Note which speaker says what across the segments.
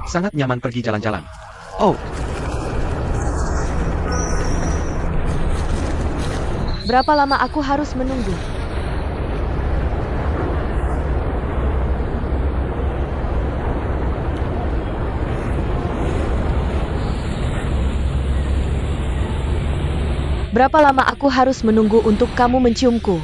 Speaker 1: Sangat nyaman pergi jalan-jalan. Oh,
Speaker 2: Berapa lama aku harus menunggu? Berapa lama aku harus menunggu untuk kamu menciumku?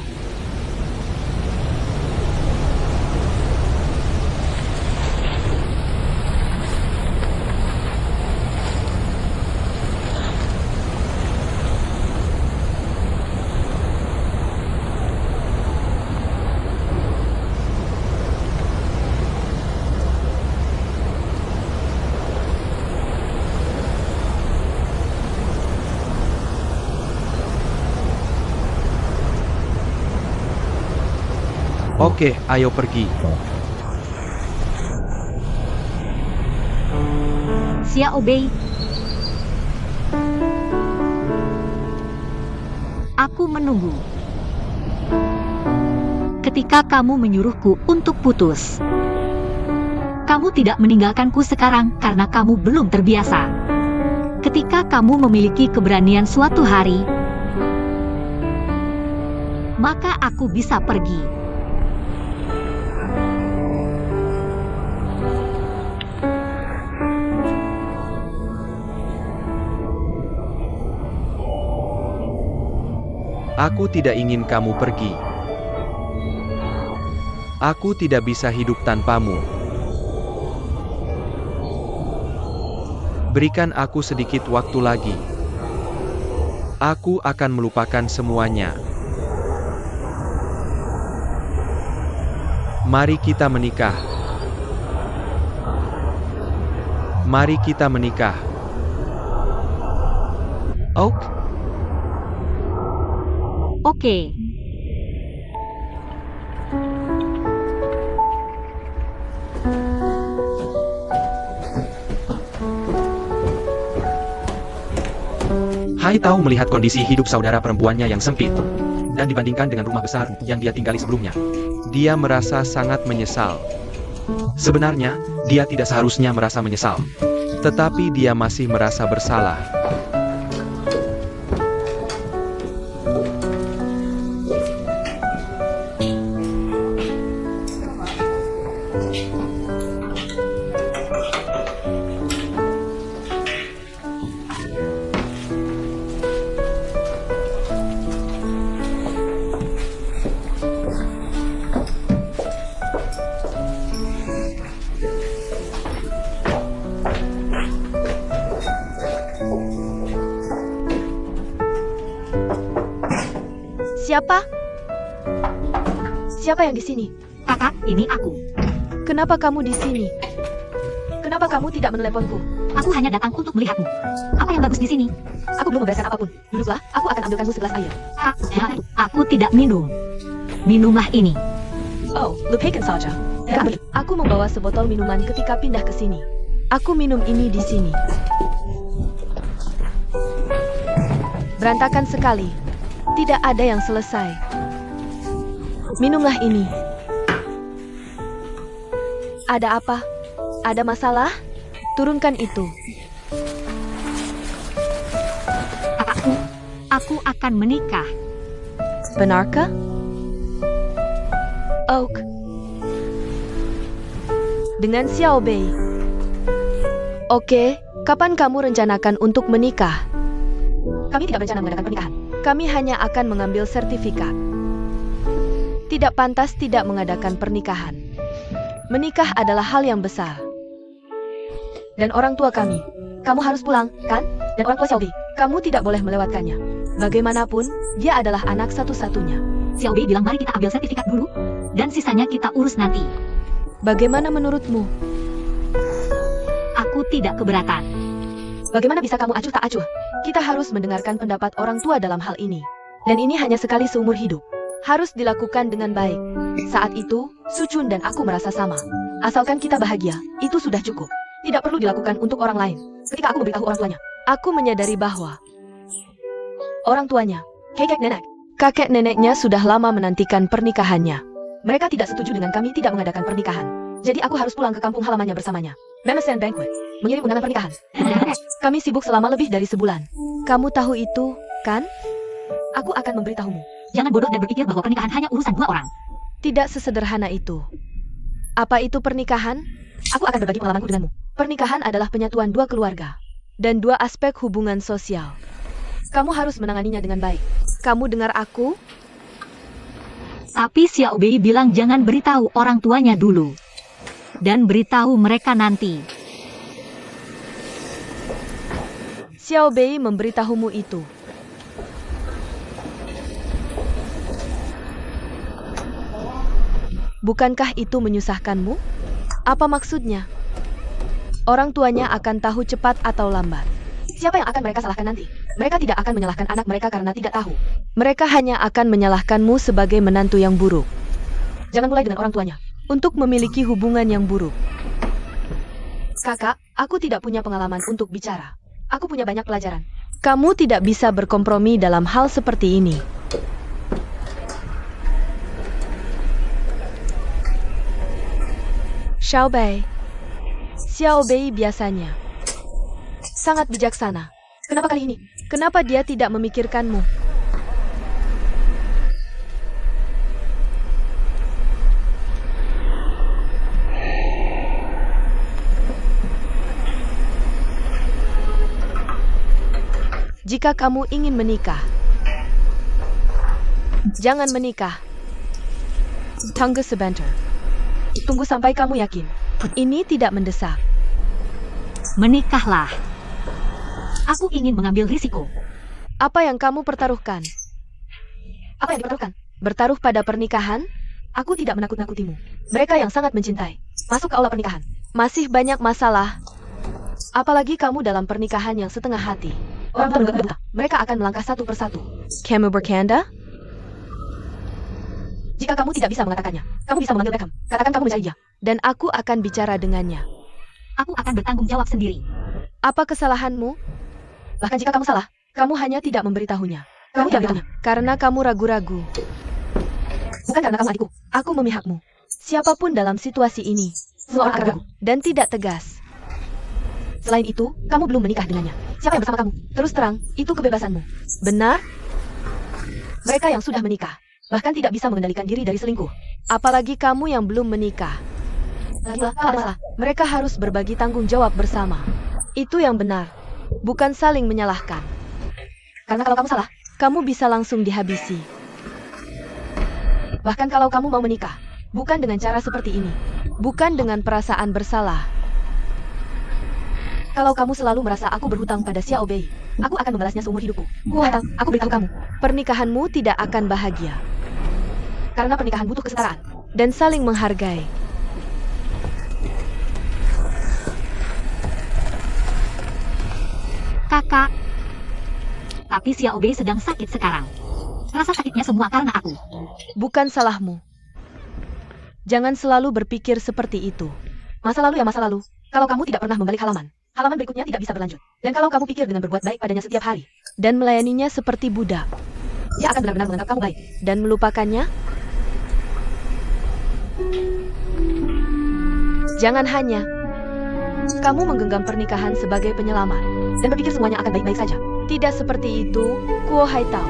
Speaker 1: oke, ayo pergi.
Speaker 3: Xiao Bei. Aku menunggu. Ketika kamu menyuruhku untuk putus. Kamu tidak meninggalkanku sekarang karena kamu belum terbiasa. Ketika kamu memiliki keberanian suatu hari, maka aku bisa pergi.
Speaker 1: Aku tidak ingin kamu pergi. Aku tidak bisa hidup tanpamu. Berikan aku sedikit waktu lagi. Aku akan melupakan semuanya. Mari kita menikah. Mari kita menikah. Oh,
Speaker 3: Oke.
Speaker 1: Hai tahu melihat kondisi hidup saudara perempuannya yang sempit. Dan dibandingkan dengan rumah besar yang dia tinggali sebelumnya. Dia merasa sangat menyesal. Sebenarnya, dia tidak seharusnya merasa menyesal. Tetapi dia masih merasa bersalah.
Speaker 2: Siapa? Siapa yang di sini?
Speaker 3: Kakak, ini aku.
Speaker 2: Kenapa kamu di sini? Kenapa kamu tidak meneleponku?
Speaker 3: Aku hanya datang untuk melihatmu. Apa yang bagus di sini?
Speaker 2: Aku belum membereskan apapun. Duduklah, aku akan ambilkanmu segelas air.
Speaker 3: Aku tidak minum. Minumlah ini.
Speaker 2: Oh, lupakan saja. Aku membawa sebotol minuman ketika pindah ke sini. Aku minum ini di sini. Berantakan sekali. Tidak ada yang selesai. Minumlah ini. Ada apa? Ada masalah? Turunkan itu.
Speaker 3: Aku akan menikah.
Speaker 2: Benarkah? Oak. Dengan Xiao Bei. Oke, kapan kamu rencanakan untuk menikah? Kami tidak berencana mengadakan pernikahan. Kami hanya akan mengambil sertifikat. Tidak pantas tidak mengadakan pernikahan. Menikah adalah hal yang besar. Dan orang tua kami. Kamu harus pulang, kan? Dan orang tua Xiao Bei. Kamu tidak boleh melewatkannya. Bagaimanapun, dia adalah anak satu-satunya.
Speaker 3: Xiao Bei bilang mari kita ambil sertifikat dulu, dan sisanya kita urus nanti.
Speaker 2: Bagaimana menurutmu?
Speaker 3: Aku tidak keberatan.
Speaker 2: Bagaimana bisa kamu acuh tak acuh? Kita harus mendengarkan pendapat orang tua dalam hal ini. Dan ini hanya sekali seumur hidup. Harus dilakukan dengan baik. Saat itu, Suchun dan aku merasa sama. Asalkan kita bahagia, itu sudah cukup. Tidak perlu dilakukan untuk orang lain. Ketika aku memberitahu orang tuanya, aku menyadari bahwa orang tuanya, kakek neneknya sudah lama menantikan pernikahannya. Mereka tidak setuju dengan kami tidak mengadakan pernikahan. Jadi aku harus pulang ke kampung halamannya bersamanya. Memesan Banquet, mengirim undangan pernikahan. Kami sibuk selama lebih dari sebulan. Kamu tahu itu, kan? Aku akan memberitahumu.
Speaker 3: Jangan bodoh dan berpikir bahwa pernikahan hanya urusan dua orang.
Speaker 2: Tidak sesederhana itu. Apa itu pernikahan? Aku akan berbagi pengalamanku denganmu. Pernikahan adalah penyatuan dua keluarga dan dua aspek hubungan sosial. Kamu harus menanganinya dengan baik. Kamu dengar aku?
Speaker 3: Tapi Xiao Bei bilang jangan beritahu orang tuanya dulu. Dan beritahu mereka nanti.
Speaker 2: Xiao Bei memberitahumu itu. Bukankah itu menyusahkanmu? Apa maksudnya? Orang tuanya akan tahu cepat atau lambat. Siapa yang akan mereka salahkan nanti? Mereka tidak akan menyalahkan anak mereka karena tidak tahu. Mereka hanya akan menyalahkanmu sebagai menantu yang buruk. Jangan mulai dengan orang tuanya untuk memiliki hubungan yang buruk. Kakak, aku tidak punya pengalaman untuk bicara. Aku punya banyak pelajaran. Kamu tidak bisa berkompromi dalam hal seperti ini. Xiao Bei. Xiao Bei biasanya sangat bijaksana. Kenapa kali ini? Kenapa dia tidak memikirkanmu? Jika kamu ingin menikah, jangan menikah. Tunggu sebentar. Tunggu sampai kamu yakin. Ini tidak mendesak.
Speaker 3: Menikahlah. Aku ingin mengambil risiko.
Speaker 2: Apa yang kamu pertaruhkan? Apa yang dipertaruhkan? Bertaruh pada pernikahan? Aku tidak menakut-nakutimu. Mereka yang sangat mencintai. Masuk ke aula pernikahan. Masih banyak masalah. Apalagi kamu dalam pernikahan yang setengah hati. Orang tua menganggap buta. Mereka akan melangkah satu persatu. Kamu bercanda? Jika kamu tidak bisa mengatakannya, kamu bisa memanggil Beckham. Katakan kamu mencari dia. Dan aku akan bicara dengannya.
Speaker 3: Aku akan bertanggung jawab sendiri.
Speaker 2: Apa kesalahanmu? Bahkan jika kamu salah, kamu hanya tidak memberitahunya. Kamu tidak beritahunya karena kamu ragu-ragu. Bukan karena kamu adikku. Aku memihakmu. Siapapun dalam situasi ini, semua orang akan ragu dan tidak tegas. Selain itu, kamu belum menikah dengannya. Siapa yang bersama kamu? Terus terang, itu kebebasanmu. Benar? Mereka yang sudah menikah, bahkan tidak bisa mengendalikan diri dari selingkuh. Apalagi kamu yang belum menikah. Lagipula, kalau ada masalah, mereka harus berbagi tanggung jawab bersama. Itu yang benar. Bukan saling menyalahkan. Karena kalau kamu salah, kamu bisa langsung dihabisi. Bahkan kalau kamu mau menikah, bukan dengan cara seperti ini. Bukan dengan perasaan bersalah. Kalau kamu selalu merasa aku berhutang pada Xiao Bei, aku akan membalasnya seumur hidupku. Aku beritahu kamu, pernikahanmu tidak akan bahagia. Karena pernikahan butuh kesetaraan dan saling menghargai.
Speaker 3: Kakak. Tapi Xiao Bei sedang sakit sekarang. Rasa sakitnya semua karena aku.
Speaker 2: Bukan salahmu. Jangan selalu berpikir seperti itu. Masa lalu ya masa lalu. Kalau kamu tidak pernah membalik halaman, halaman berikutnya tidak bisa berlanjut. Dan kalau kamu pikir dengan berbuat baik padanya setiap hari, dan melayaninya seperti budak, dia akan benar-benar menganggap kamu baik, dan melupakannya. Jangan hanya kamu menggenggam pernikahan sebagai penyelamat, dan berpikir semuanya akan baik-baik saja. Tidak seperti itu, Kuo Haitao.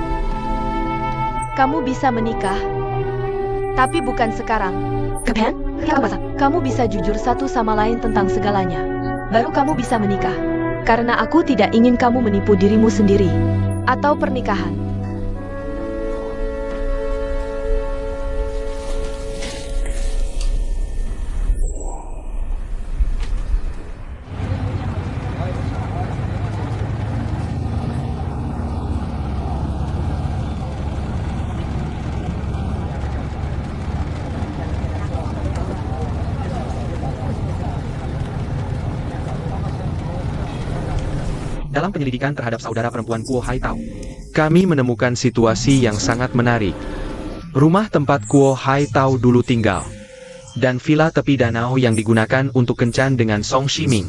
Speaker 2: Kamu bisa menikah, tapi bukan sekarang. Kepen? Kamu bisa jujur satu sama lain tentang segalanya. Baru kamu bisa menikah. Karena aku tidak ingin kamu menipu dirimu sendiri. Atau pernikahan.
Speaker 1: Dalam penyelidikan terhadap saudara perempuan Kuo Haitao, kami menemukan situasi yang sangat menarik. Rumah tempat Kuo Haitao dulu tinggal, dan villa tepi danau yang digunakan untuk kencan dengan Song Shiming,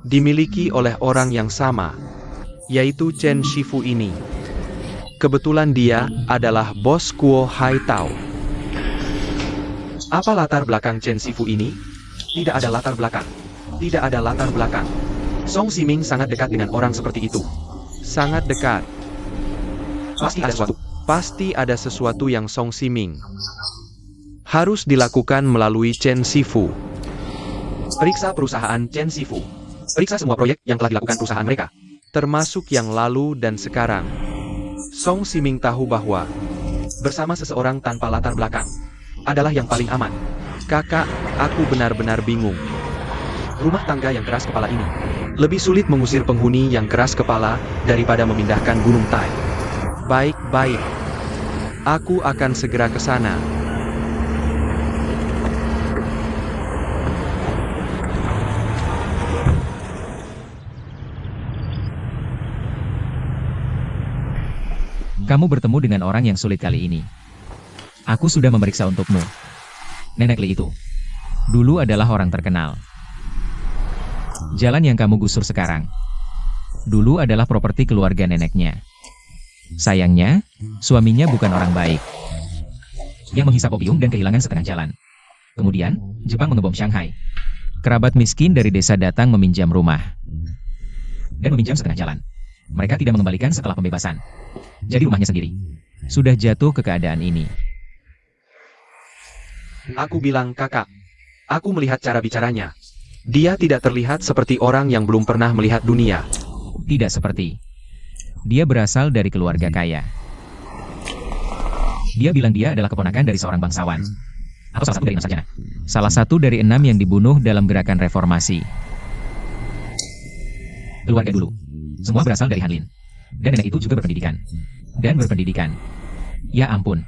Speaker 1: dimiliki oleh orang yang sama, yaitu Chen Shifu ini. Kebetulan dia adalah bos Kuo Haitao. Apa latar belakang Chen Shifu ini? Tidak ada latar belakang. Tidak ada latar belakang. Song Siming sangat dekat dengan orang seperti itu. Sangat dekat. Pasti ada sesuatu yang Song Siming harus dilakukan melalui Chen Sifu. Periksa perusahaan Chen Sifu. Periksa semua proyek yang telah dilakukan perusahaan mereka, termasuk yang lalu dan sekarang. Song Siming tahu bahwa bersama seseorang tanpa latar belakang adalah yang paling aman. Kakak, aku benar-benar bingung. Rumah tangga yang keras kepala ini lebih sulit mengusir penghuni yang keras kepala daripada memindahkan Gunung Tai. Baik-baik. Aku akan segera ke sana.
Speaker 4: Kamu bertemu dengan orang yang sulit kali ini. Aku sudah memeriksa untukmu. Nenek Li itu dulu adalah orang terkenal. Jalan yang kamu gusur sekarang dulu adalah properti keluarga neneknya. Sayangnya, suaminya bukan orang baik. Dia menghisap opium dan kehilangan setengah jalan. Kemudian, Jepang mengebom Shanghai. Kerabat miskin dari desa datang meminjam rumah dan meminjam setengah jalan. Mereka tidak mengembalikan setelah pembebasan. Jadi rumahnya sendiri sudah jatuh ke keadaan ini.
Speaker 1: Aku bilang kakak. Aku melihat cara bicaranya. Dia tidak terlihat seperti orang yang belum pernah melihat dunia.
Speaker 4: Tidak seperti. Dia berasal dari keluarga kaya. Dia bilang dia adalah keponakan dari seorang bangsawan. Atau salah satu dari 6 sarjana. Salah satu dari 6 yang dibunuh dalam gerakan reformasi. Keluarga dulu. Semua berasal dari Hanlin. Dan nenek itu juga berpendidikan. Ya ampun.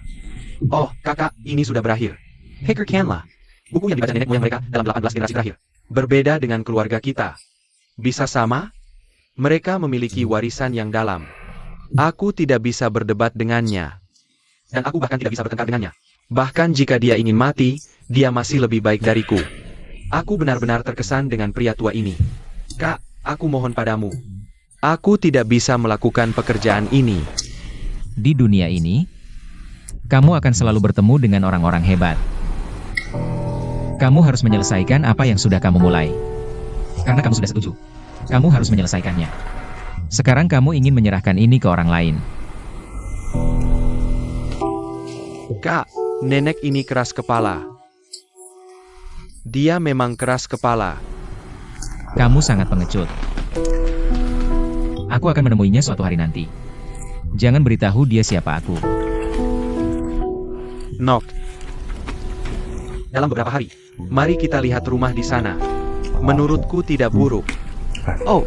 Speaker 1: Oh, kakak, ini sudah berakhir. Hacker Canlah. Buku yang dibaca nenek moyang mereka dalam 18 generasi terakhir. Berbeda dengan keluarga kita. Bisa sama? Mereka memiliki warisan yang dalam. Aku tidak bisa berdebat dengannya. Dan aku bahkan tidak bisa bertengkar dengannya. Bahkan jika dia ingin mati, dia masih lebih baik dariku. Aku benar-benar terkesan dengan pria tua ini. Kak, aku mohon padamu. Aku tidak bisa melakukan pekerjaan ini.
Speaker 4: Di dunia ini, kamu akan selalu bertemu dengan orang-orang hebat. Kamu harus menyelesaikan apa yang sudah kamu mulai. Karena kamu sudah setuju. Kamu harus menyelesaikannya. Sekarang kamu ingin menyerahkan ini ke orang lain.
Speaker 1: Kak, nenek ini keras kepala. Dia memang keras kepala.
Speaker 4: Kamu sangat pengecut. Aku akan menemuinya suatu hari nanti. Jangan beritahu dia siapa aku.
Speaker 1: Nok. Dalam beberapa hari, mari kita lihat rumah di sana. Menurutku tidak buruk. Oak.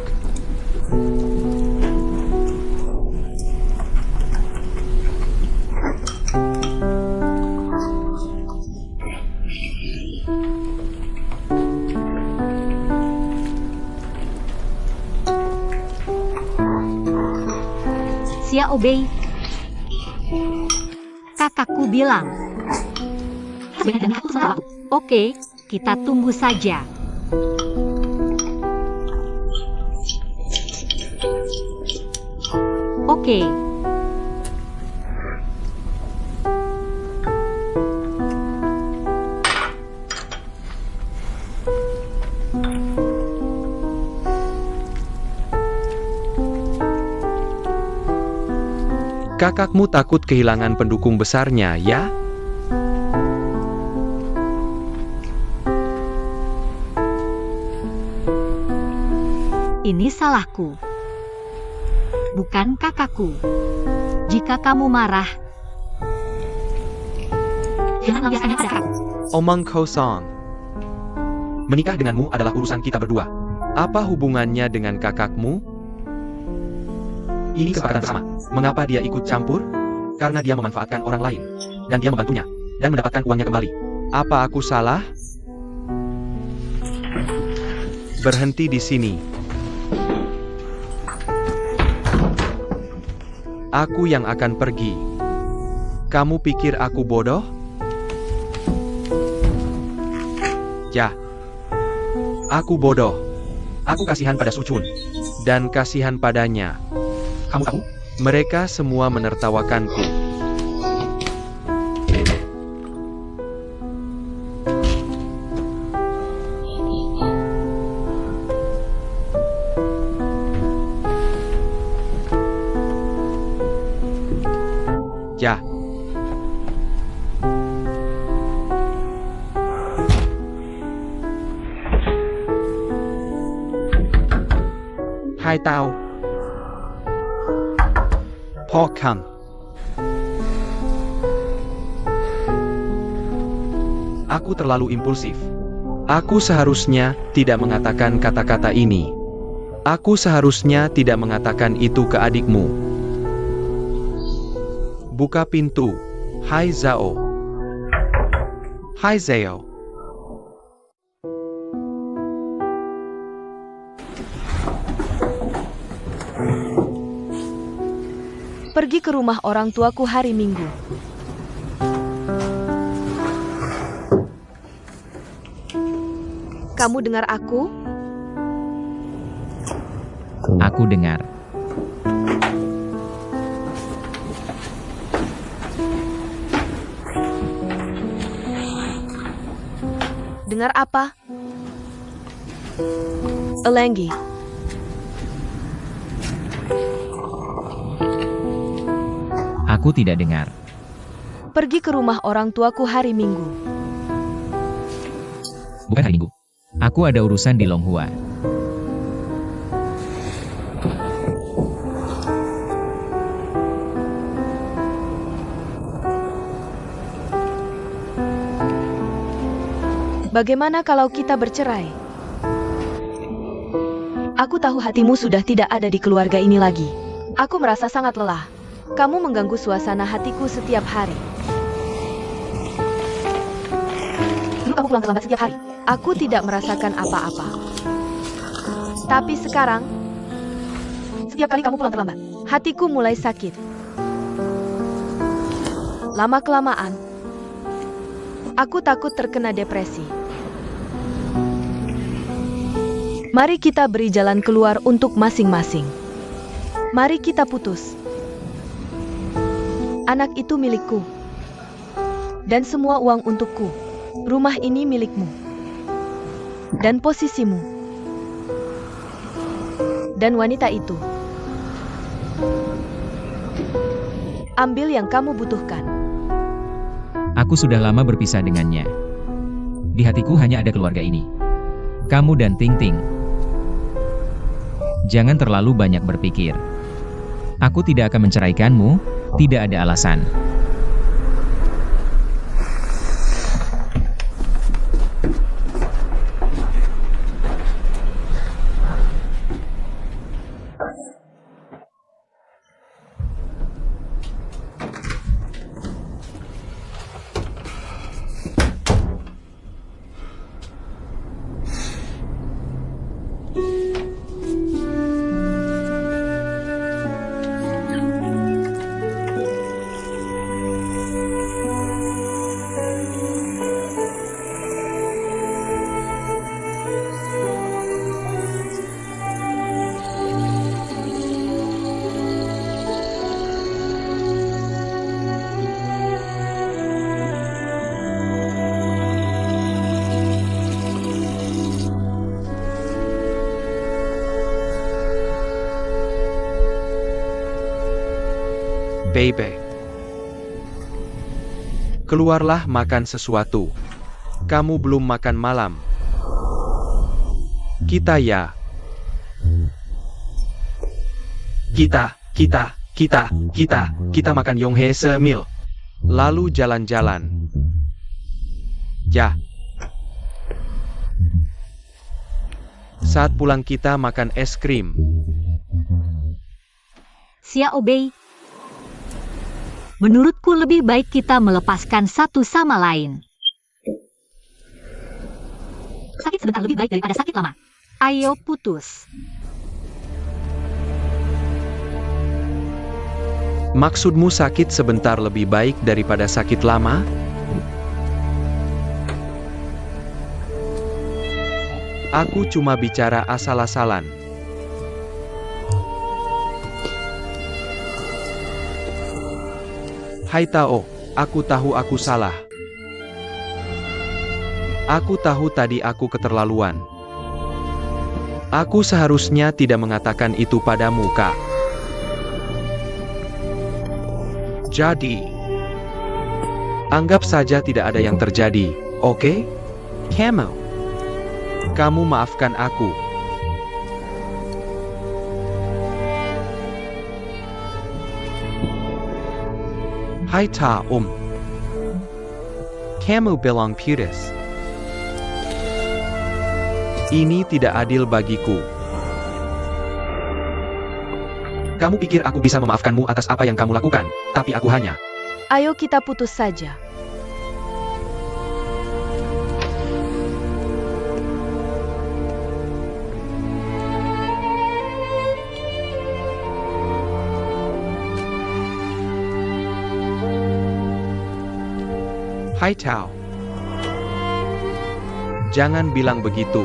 Speaker 3: Xiao Bei. Kakakku bilang. Oke, kita tunggu saja. Oke.
Speaker 1: Kakakmu takut kehilangan pendukung besarnya, ya?
Speaker 3: Ini salahku. Bukan kakakku. Jika kamu marah, jangan lampiaskannya pada aku.
Speaker 1: Omong kosong. Menikah denganmu adalah urusan kita berdua. Apa hubungannya dengan kakakmu? Ini kesepakatan bersama. Mengapa dia ikut campur? Karena dia memanfaatkan orang lain. Dan dia membantunya. Dan mendapatkan uangnya kembali. Apa aku salah? Berhenti di sini. Aku yang akan pergi. Kamu pikir aku bodoh? Ya. Aku bodoh. Aku kasihan pada Suchun. Dan kasihan padanya. Kamu tahu? Mereka semua menertawakanku. Hai Tao. Pokan. Aku terlalu impulsif. Aku seharusnya tidak mengatakan kata-kata ini. Aku seharusnya tidak mengatakan itu ke adikmu. Buka pintu. Hai Zhao. Hai Zhao.
Speaker 2: Pergi ke rumah orang tuaku hari Minggu. Kamu dengar aku?
Speaker 4: Aku dengar.
Speaker 2: Dengar apa? Elenggi.
Speaker 4: Aku tidak dengar.
Speaker 2: Pergi ke rumah orang tuaku hari Minggu.
Speaker 4: Bukan hari Minggu. Aku ada urusan di Longhua.
Speaker 2: Bagaimana kalau kita bercerai? Aku tahu hatimu sudah tidak ada di keluarga ini lagi. Aku merasa sangat lelah. Kamu mengganggu suasana hatiku setiap hari. Dulu kamu pulang terlambat setiap hari. Aku tidak merasakan apa-apa. Tapi sekarang, setiap kali kamu pulang terlambat, hatiku mulai sakit. Lama-kelamaan, aku takut terkena depresi. Mari kita beri jalan keluar untuk masing-masing. Mari kita putus. Anak itu milikku. Dan semua uang untukku. Rumah ini milikmu. Dan posisimu. Dan wanita itu. Ambil yang kamu butuhkan.
Speaker 4: Aku sudah lama berpisah dengannya. Di hatiku hanya ada keluarga ini. Kamu dan Ting Ting. Jangan terlalu banyak berpikir. Aku tidak akan menceraikanmu, tidak ada alasan.
Speaker 1: Baby. Keluarlah makan sesuatu. Kamu belum makan malam. Kita ya. Kita makan Yonghe semil. Lalu jalan-jalan. Ya. Saat pulang kita makan es krim.
Speaker 3: Xiao Bei. Menurutku lebih baik kita melepaskan satu sama lain. Sakit sebentar lebih baik daripada sakit lama. Ayo putus.
Speaker 1: Maksudmu sakit sebentar lebih baik daripada sakit lama? Aku cuma bicara asal-asalan. Hai Tao, aku tahu aku salah. Aku tahu tadi aku keterlaluan. Aku seharusnya tidak mengatakan itu padamu, Kak. Jadi, anggap saja tidak ada yang terjadi, oke? Kamu maafkan aku. Hai Ta Kamu bilang putus. Ini tidak adil bagiku. Kamu pikir aku bisa memaafkanmu atas apa yang kamu lakukan, tapi aku hanya...
Speaker 2: Ayo kita putus saja.
Speaker 1: Hai Tao. Jangan bilang begitu.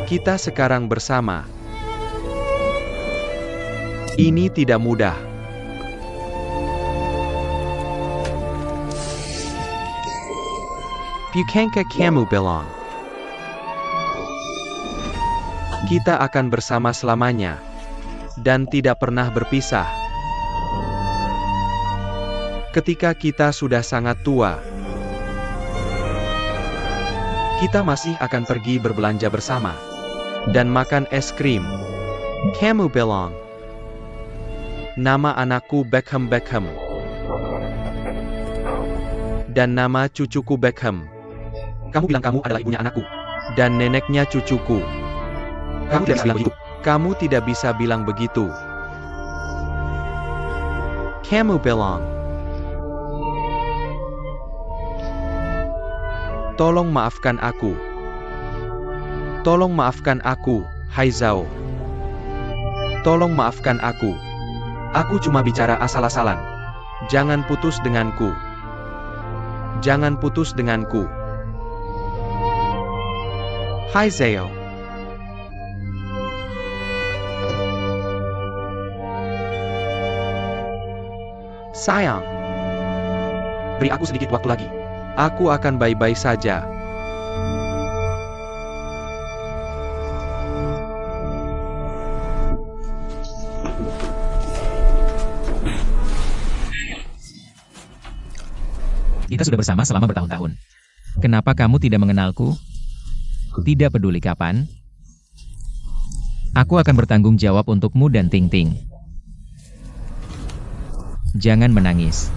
Speaker 1: Kita sekarang bersama. Ini tidak mudah. Bukankah kamu bilang kita akan bersama selamanya dan tidak pernah berpisah? Ketika kita sudah sangat tua, kita masih akan pergi berbelanja bersama dan makan es krim. Kamu bilang nama anakku Beckham dan nama cucuku Beckham. Kamu bilang kamu adalah ibunya anakku dan neneknya cucuku. Kamu tidak bisa bilang begitu. Kamu tidak bisa bilang begitu. Kamu bilang, tolong maafkan aku. Tolong maafkan aku, Hai Zhao. Tolong maafkan aku. Aku cuma bicara asal-asalan. Jangan putus denganku. Jangan putus denganku. Hai Zhao. Sayang. Beri aku sedikit waktu lagi. Aku akan baik-baik saja.
Speaker 4: Kita sudah bersama selama bertahun-tahun. Kenapa kamu tidak mengenalku? Tidak peduli kapan, aku akan bertanggung jawab untukmu dan Ting Ting. Jangan menangis.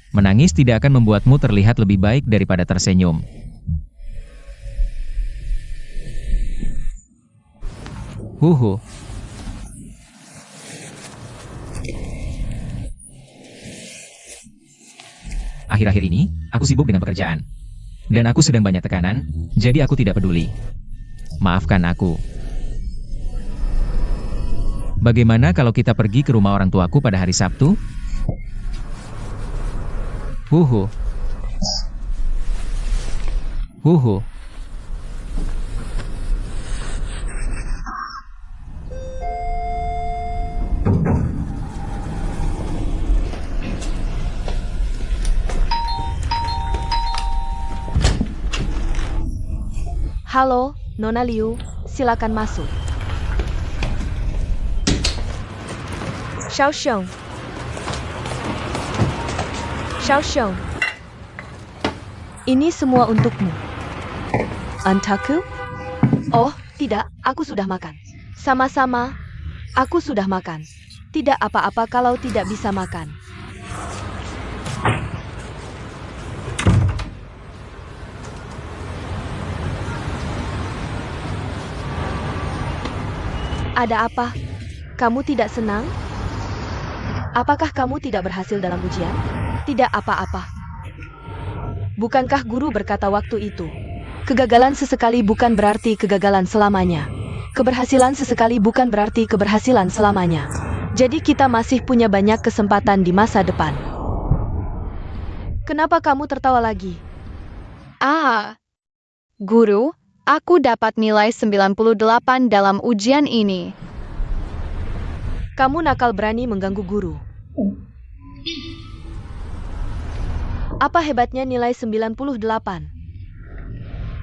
Speaker 4: Menangis tidak akan membuatmu terlihat lebih baik daripada tersenyum. Huhu. Akhir-akhir ini, aku sibuk dengan pekerjaan. Dan aku sedang banyak tekanan, jadi aku tidak peduli. Maafkan aku. Bagaimana kalau kita pergi ke rumah orang tuaku pada hari Sabtu? Huhu. Huhu.
Speaker 2: Halo, Nona Liu, silakan masuk. Xiaosheng. Xiaosheng. Ini semua untukmu. Antaku? Oh, tidak, aku sudah makan. Sama-sama, aku sudah makan. Tidak apa-apa kalau tidak bisa makan. Ada apa? Kamu tidak senang? Apakah kamu tidak berhasil dalam ujian? Tidak apa-apa. Bukankah guru berkata waktu itu? Kegagalan sesekali bukan berarti kegagalan selamanya. Keberhasilan sesekali bukan berarti keberhasilan selamanya. Jadi kita masih punya banyak kesempatan di masa depan. Kenapa kamu tertawa lagi?
Speaker 5: Guru, aku dapat nilai 98 dalam ujian ini.
Speaker 2: Kamu nakal berani mengganggu guru. Apa hebatnya nilai 98?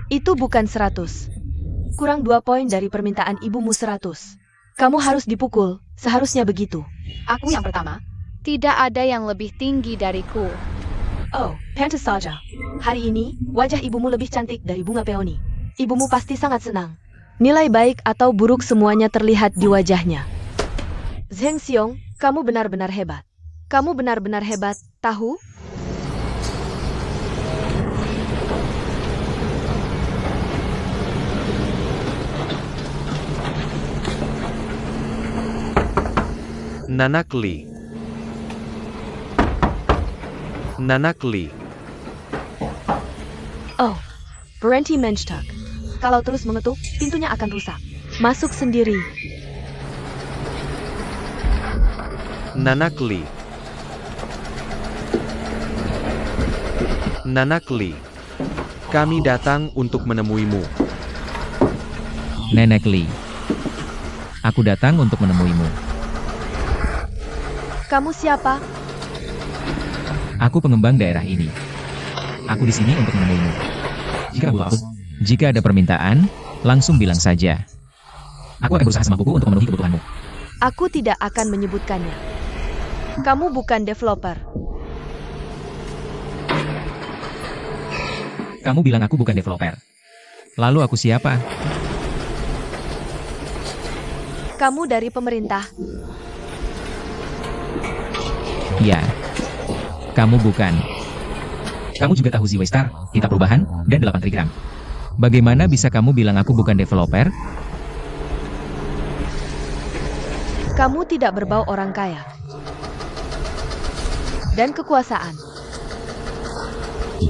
Speaker 2: Itu bukan 100. Kurang 2 poin dari permintaan ibumu 100. Kamu harus dipukul, seharusnya begitu.
Speaker 6: Aku yang pertama.
Speaker 5: Tidak ada yang lebih tinggi dariku.
Speaker 2: Oh, pantas saja. Hari ini, wajah ibumu lebih cantik dari bunga peoni. Ibumu pasti sangat senang. Nilai baik atau buruk semuanya terlihat di wajahnya. Zheng Xiong, kamu benar-benar hebat. Kamu benar-benar hebat, tahu?
Speaker 1: Nanak Li. Nanak Li.
Speaker 2: Oh, berhenti mencetak. Kalau terus mengetuk, pintunya akan rusak. Masuk sendiri.
Speaker 1: Nanak Li. Nanak Li. Kami datang untuk menemuimu.
Speaker 4: Nenek Li. Aku datang untuk menemuimu.
Speaker 2: Kamu siapa?
Speaker 4: Aku pengembang daerah ini. Aku di sini untuk menemuimu. Jika ada permintaan, langsung bilang saja. Aku akan berusaha semampuku untuk memenuhi kebutuhanmu.
Speaker 2: Aku tidak akan menyebutkannya. Kamu bukan developer.
Speaker 4: Kamu bilang aku bukan developer. Lalu aku siapa?
Speaker 2: Kamu dari pemerintah.
Speaker 4: Ya. Kamu bukan. Kamu juga tahu Ziwei Star, Kitab Perubahan, dan 8 Trigram. Bagaimana bisa kamu bilang aku bukan developer?
Speaker 2: Kamu tidak berbau orang kaya. Dan kekuasaan.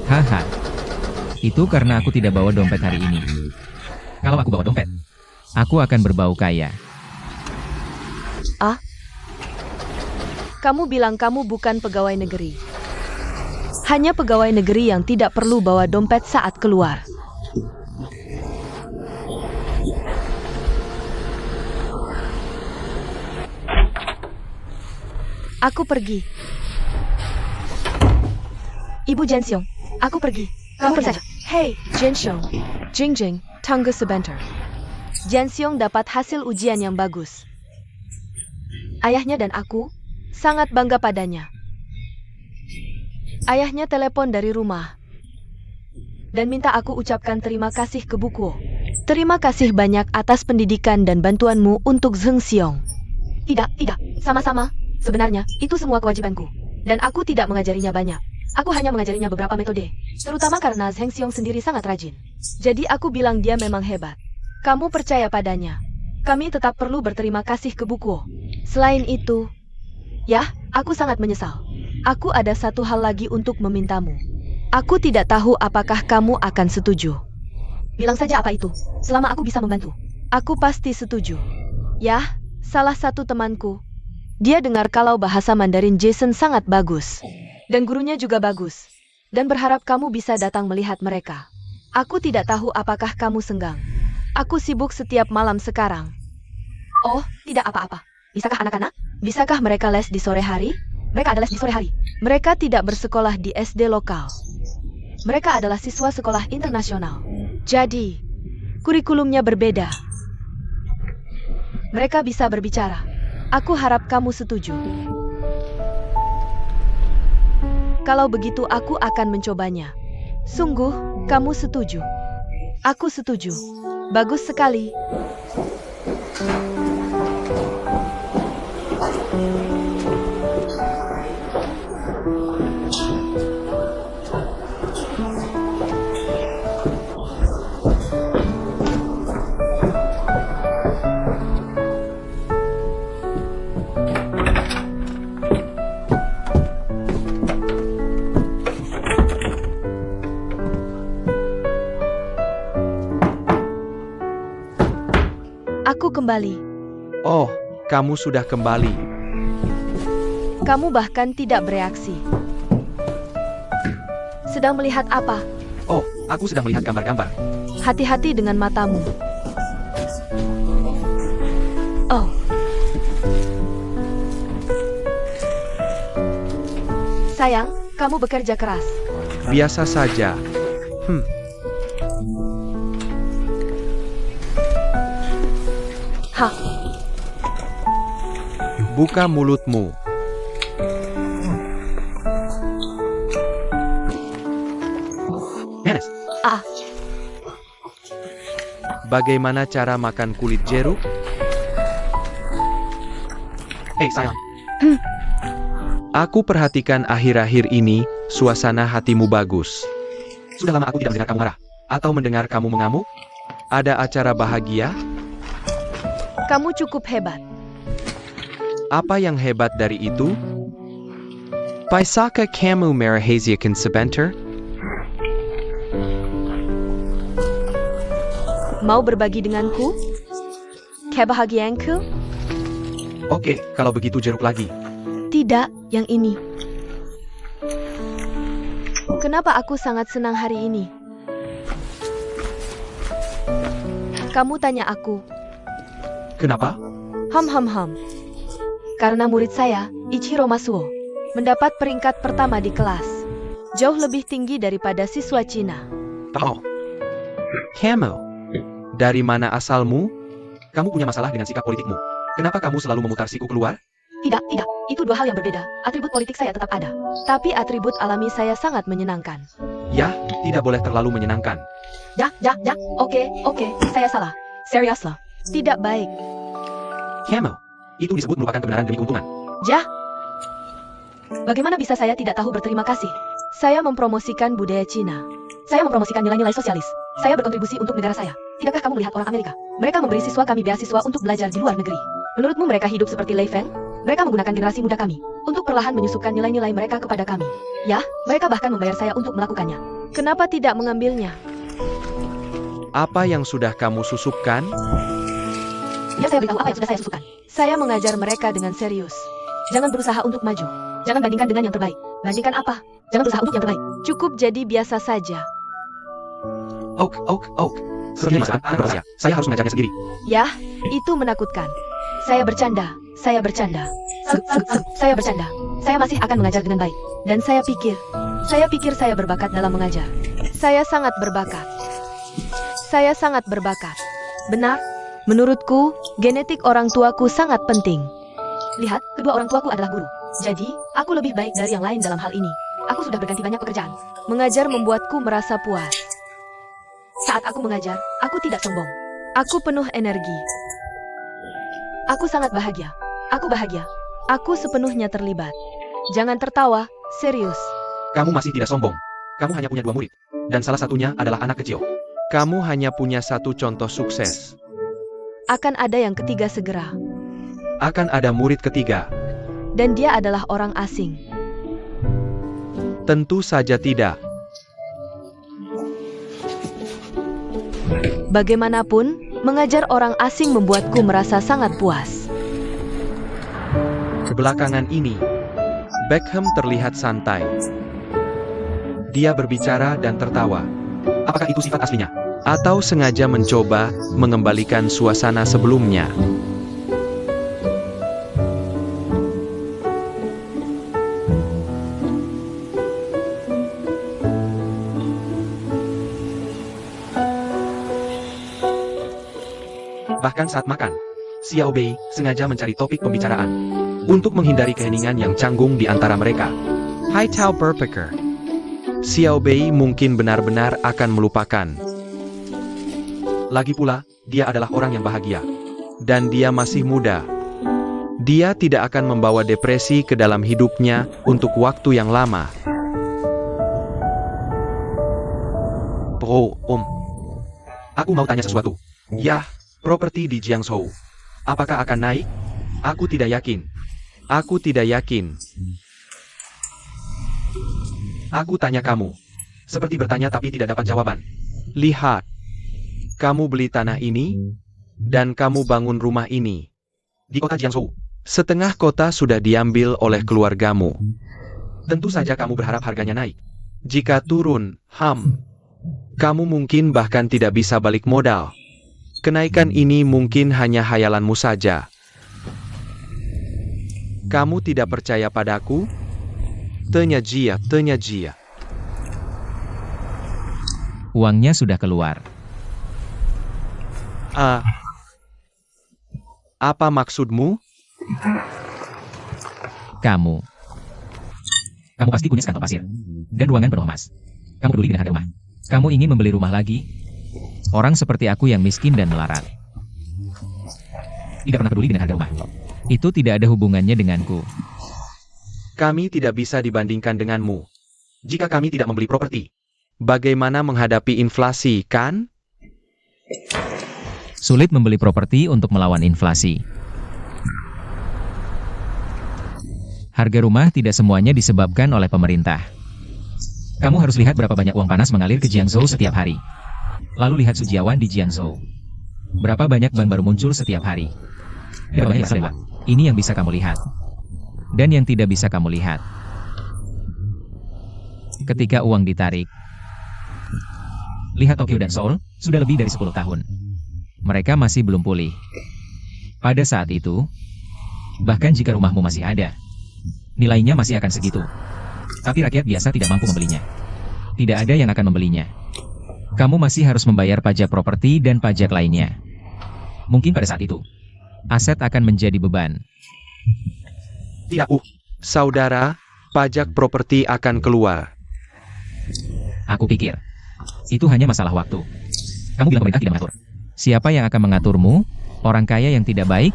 Speaker 4: Haha. Itu karena aku tidak bawa dompet hari ini. Kalau aku bawa dompet, aku akan berbau kaya.
Speaker 2: Ah? Kamu bilang kamu bukan pegawai negeri. Hanya pegawai negeri yang tidak perlu bawa dompet saat keluar. Aku pergi. Ibu Jensiong, aku pergi. Kamu pergi saja. Hei, Jensiong. Jingjing, tunggu sebentar. Jensiong dapat hasil ujian yang bagus. Ayahnya dan aku sangat bangga padanya. Ayahnya telepon dari rumah dan minta aku ucapkan terima kasih ke Bukuo. Terima kasih banyak atas pendidikan dan bantuanmu untuk Zheng Xiong. Tidak, sama-sama. Sebenarnya, itu semua kewajibanku. Dan aku tidak mengajarinya banyak. Aku hanya mengajarinya beberapa metode. Terutama karena Zheng Xiong sendiri sangat rajin. Jadi aku bilang dia memang hebat. Kamu percaya padanya. Kami tetap perlu berterima kasih ke Bukuo. Selain itu, ya, aku sangat menyesal. Aku ada satu hal lagi untuk memintamu. Aku tidak tahu apakah kamu akan setuju. Bilang saja apa itu, selama aku bisa membantu. Aku pasti setuju. Ya, salah satu temanku. Dia dengar kalau bahasa Mandarin Jason sangat bagus. Dan gurunya juga bagus. Dan berharap kamu bisa datang melihat mereka. Aku tidak tahu apakah kamu senggang. Aku sibuk setiap malam sekarang. Oh, tidak apa-apa. Bisakah anak-anak? Bisakah mereka les di sore hari? Mereka ada les di sore hari. Mereka tidak bersekolah di SD lokal. Mereka adalah siswa sekolah internasional. Jadi, kurikulumnya berbeda. Mereka bisa berbicara. Aku harap kamu setuju. Kalau begitu aku akan mencobanya. Sungguh, kamu setuju? Aku setuju. Bagus sekali. Aku kembali.
Speaker 1: Oh, kamu sudah kembali.
Speaker 2: Kamu bahkan tidak bereaksi. Sedang melihat apa?
Speaker 1: Oh, aku sedang melihat gambar-gambar.
Speaker 2: Hati-hati dengan matamu. Oh. Sayang, kamu bekerja keras.
Speaker 1: Biasa saja.
Speaker 2: Hah,
Speaker 1: Buka mulutmu. Bagaimana cara makan kulit jeruk? Hei sayang. Aku perhatikan akhir-akhir ini, suasana hatimu bagus. Sudah lama aku tidak mendengar kamu marah. Atau mendengar kamu mengamuk? Ada acara bahagia?
Speaker 2: Kamu cukup hebat.
Speaker 1: Apa yang hebat dari itu? Paisaka kamu merahasiakan sebentar?
Speaker 2: Mau berbagi denganku? Kebahagiaanku?
Speaker 1: Oke, kalau begitu jeruk lagi.
Speaker 2: Tidak, yang ini. Kenapa aku sangat senang hari ini? Kamu tanya aku.
Speaker 1: Kenapa?
Speaker 2: Ham. Karena murid saya, Ichiro Masuo, mendapat peringkat pertama di kelas. Jauh lebih tinggi daripada siswa Cina.
Speaker 1: Oh. Kamu. Dari mana asalmu? Kamu punya masalah dengan sikap politikmu. Kenapa kamu selalu memutar siku keluar?
Speaker 2: Tidak. Itu dua hal yang berbeda. Atribut politik saya tetap ada. Tapi atribut alami saya sangat menyenangkan.
Speaker 1: Ya, tidak boleh terlalu menyenangkan.
Speaker 2: Ya. Oke. Saya salah. Seriuslah. Tidak baik.
Speaker 1: Kamu. Itu disebut merupakan kebenaran demi keuntungan.
Speaker 2: Ja. Bagaimana bisa saya tidak tahu berterima kasih? Saya mempromosikan budaya Cina. Saya mempromosikan nilai-nilai sosialis. Saya berkontribusi untuk negara saya. Tidakkah kamu melihat orang Amerika? Mereka memberi siswa kami beasiswa untuk belajar di luar negeri. Menurutmu mereka hidup seperti Lei Feng? Mereka menggunakan generasi muda kami untuk perlahan menyusupkan nilai-nilai mereka kepada kami. Ya, mereka bahkan membayar saya untuk melakukannya. Kenapa tidak mengambilnya?
Speaker 1: Apa yang sudah kamu susupkan?
Speaker 2: Ya, saya beritahu apa yang sudah saya susupkan. Saya mengajar mereka dengan serius. Jangan berusaha untuk maju. Jangan bandingkan dengan yang terbaik. Bandingkan apa? Jangan berusaha untuk yang terbaik. Cukup jadi biasa saja.
Speaker 1: Ok. Sepertinya masalah anak berusia. Saya harus mengajarnya sendiri.
Speaker 2: Ya, itu menakutkan. Saya bercanda. Saya bercanda. Saya masih akan mengajar dengan baik. Dan saya pikir saya berbakat dalam mengajar. Saya sangat berbakat. Benar? Menurutku, genetik orang tuaku sangat penting. Lihat, kedua orang tuaku adalah guru. Jadi, aku lebih baik dari yang lain dalam hal ini. Aku sudah berganti banyak pekerjaan. Mengajar membuatku merasa puas. Saat aku mengajar, aku tidak sombong. Aku penuh energi. Aku sangat bahagia. Aku bahagia. Aku sepenuhnya terlibat. Jangan tertawa, serius.
Speaker 1: Kamu masih tidak sombong. Kamu hanya punya 2 murid. Dan salah satunya adalah anak kecil. Kamu hanya punya 1 contoh sukses.
Speaker 2: Akan ada yang ketiga segera.
Speaker 1: Akan ada murid ketiga.
Speaker 2: Dan dia adalah orang asing.
Speaker 1: Tentu saja tidak.
Speaker 2: Bagaimanapun, mengajar orang asing membuatku merasa sangat puas.
Speaker 1: Belakangan ini, Beckham terlihat santai. Dia berbicara dan tertawa. Apakah itu sifat aslinya? Atau sengaja mencoba mengembalikan suasana sebelumnya? Bahkan saat makan, Xiao Bei sengaja mencari topik pembicaraan untuk menghindari keheningan yang canggung di antara mereka. Hai Tao berpikir, Xiao Bei mungkin benar-benar akan melupakan. Lagi pula, dia adalah orang yang bahagia. Dan dia masih muda. Dia tidak akan membawa depresi ke dalam hidupnya untuk waktu yang lama. Oh, Om. Aku mau tanya sesuatu. Ya, properti di Jiangsu. Apakah akan naik? Aku tidak yakin. Aku tidak yakin. Aku tanya kamu. Seperti bertanya tapi tidak dapat jawaban. Lihat. Kamu beli tanah ini, dan kamu bangun rumah ini. Di kota Jiangsu. Setengah kota sudah diambil oleh keluargamu. Tentu saja kamu berharap harganya naik. Jika turun, kamu mungkin bahkan tidak bisa balik modal. Kenaikan ini mungkin hanya hayalanmu saja. Kamu tidak percaya padaku? Tanya Jia.
Speaker 4: Uangnya sudah keluar.
Speaker 1: Apa maksudmu?
Speaker 4: Kamu pasti punya sekantong pasir. Dan ruangan penuh emas. Kamu peduli dengan harga rumah. Kamu ingin membeli rumah lagi? Orang seperti aku yang miskin dan melarat. Tidak pernah peduli dengan harga rumah. Itu tidak ada hubungannya denganku.
Speaker 1: Kami tidak bisa dibandingkan denganmu. Jika kami tidak membeli properti, bagaimana menghadapi inflasi, kan?
Speaker 4: Sulit membeli properti untuk melawan inflasi. Harga rumah tidak semuanya disebabkan oleh pemerintah. Kamu harus lihat berapa banyak uang panas mengalir ke Jiangzhou setiap hari. Lalu lihat Sujiawan di Jiangzhou. Berapa banyak bank baru muncul setiap hari. Berapa banyak yang lewat. Ini yang bisa kamu lihat. Dan yang tidak bisa kamu lihat. Ketika uang ditarik. Lihat Tokyo dan Seoul, sudah lebih dari 10 tahun. Mereka masih belum pulih. Pada saat itu, bahkan jika rumahmu masih ada, nilainya masih akan segitu. Tapi rakyat biasa tidak mampu membelinya. Tidak ada yang akan membelinya. Kamu masih harus membayar pajak properti dan pajak lainnya. Mungkin pada saat itu, aset akan menjadi beban.
Speaker 1: Tidak, saudara, pajak properti akan keluar.
Speaker 4: Aku pikir, itu hanya masalah waktu. Kamu bilang pemerintah tidak mengatur. Siapa yang akan mengaturmu? Orang kaya yang tidak baik?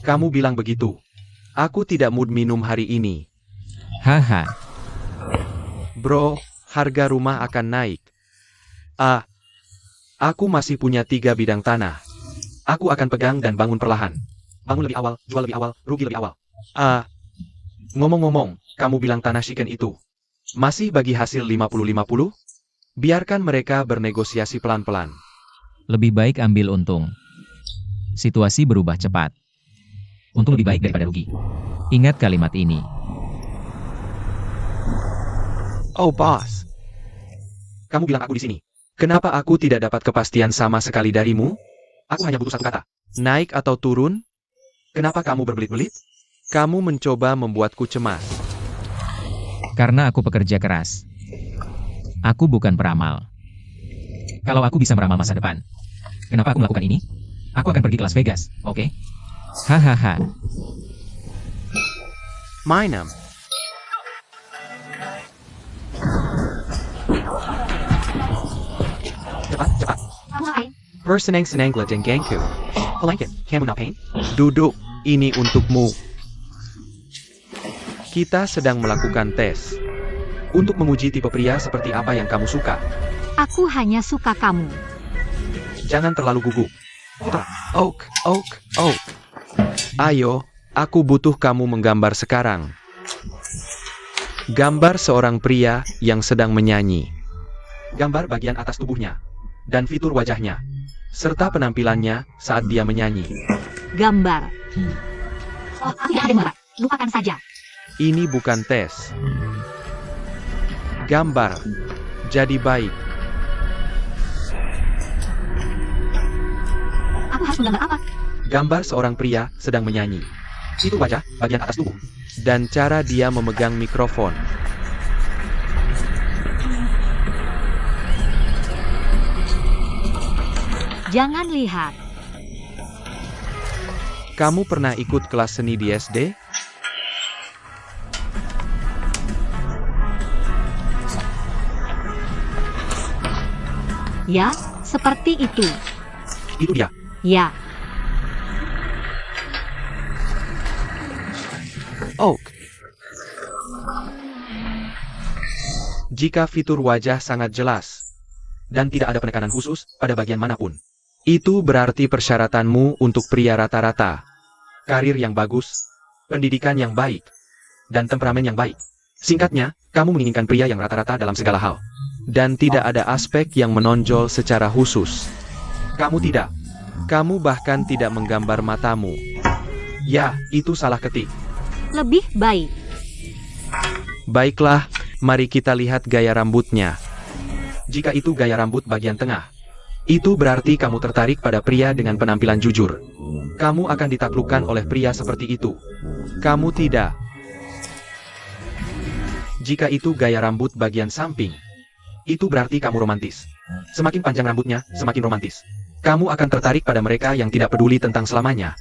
Speaker 1: Kamu bilang begitu. Aku tidak mood minum hari ini.
Speaker 4: Haha.
Speaker 1: Bro, harga rumah akan naik. Aku masih punya 3 bidang tanah. Aku akan pegang dan bangun perlahan. Bangun lebih awal, jual lebih awal, rugi lebih awal. Ngomong-ngomong, kamu bilang tanah Shiken itu masih bagi hasil 50-50? Biarkan mereka bernegosiasi pelan-pelan.
Speaker 4: Lebih baik ambil untung. Situasi berubah cepat. Untung lebih baik daripada rugi. Ingat kalimat ini.
Speaker 1: Oh, bos. Kamu bilang aku di sini. Kenapa aku tidak dapat kepastian sama sekali darimu? Aku hanya butuh satu kata. Naik atau turun? Kenapa kamu berbelit-belit? Kamu mencoba membuatku cemas.
Speaker 4: Karena aku pekerja keras. Aku bukan peramal. Kalau aku bisa meramal masa depan, kenapa aku melakukan ini? Aku akan pergi ke Las Vegas, oke? Hahaha.
Speaker 1: Mainem. Cepat. Bersenang-senang dan gangku. Pelangkin, kamu ngapain? Duduk, ini untukmu. Kita sedang melakukan tes. Untuk menguji tipe pria seperti apa yang kamu suka.
Speaker 3: Aku hanya suka kamu.
Speaker 1: Jangan terlalu gugup. Oak. Ayo, aku butuh kamu menggambar sekarang. Gambar seorang pria yang sedang menyanyi. Gambar bagian atas tubuhnya. Dan fitur wajahnya. Serta penampilannya saat dia menyanyi.
Speaker 3: Gambar. Oh, tidak ada marah. Lupakan saja.
Speaker 1: Ini bukan tes. Gambar. Jadi baik.
Speaker 3: Aku harus menggambar apa?
Speaker 1: Gambar seorang pria sedang menyanyi. Itu wajah, bagian atas tubuh. Dan cara dia memegang mikrofon.
Speaker 3: Jangan lihat.
Speaker 1: Kamu pernah ikut kelas seni di SD?
Speaker 3: Ya, seperti itu.
Speaker 1: Itu dia.
Speaker 3: Ya,
Speaker 1: Oak. Jika fitur wajah sangat jelas dan tidak ada penekanan khusus pada bagian manapun, itu berarti persyaratanmu untuk pria rata-rata. Karir yang bagus, pendidikan yang baik, dan temperamen yang baik. Singkatnya, kamu menginginkan pria yang rata-rata dalam segala hal. Dan tidak ada aspek yang menonjol secara khusus. Kamu tidak. Kamu bahkan tidak menggambar matamu. Ya, itu salah ketik.
Speaker 3: lebih baik.
Speaker 1: Baiklah, mari kita lihat gaya rambutnya. Jika itu gaya rambut bagian tengah, itu berarti kamu tertarik pada pria dengan penampilan jujur. Kamu akan ditaklukkan oleh pria seperti itu. Kamu tidak. Jika itu gaya rambut bagian samping, itu berarti kamu romantis. Semakin panjang rambutnya, semakin romantis. Kamu akan tertarik pada mereka yang tidak peduli tentang selamanya.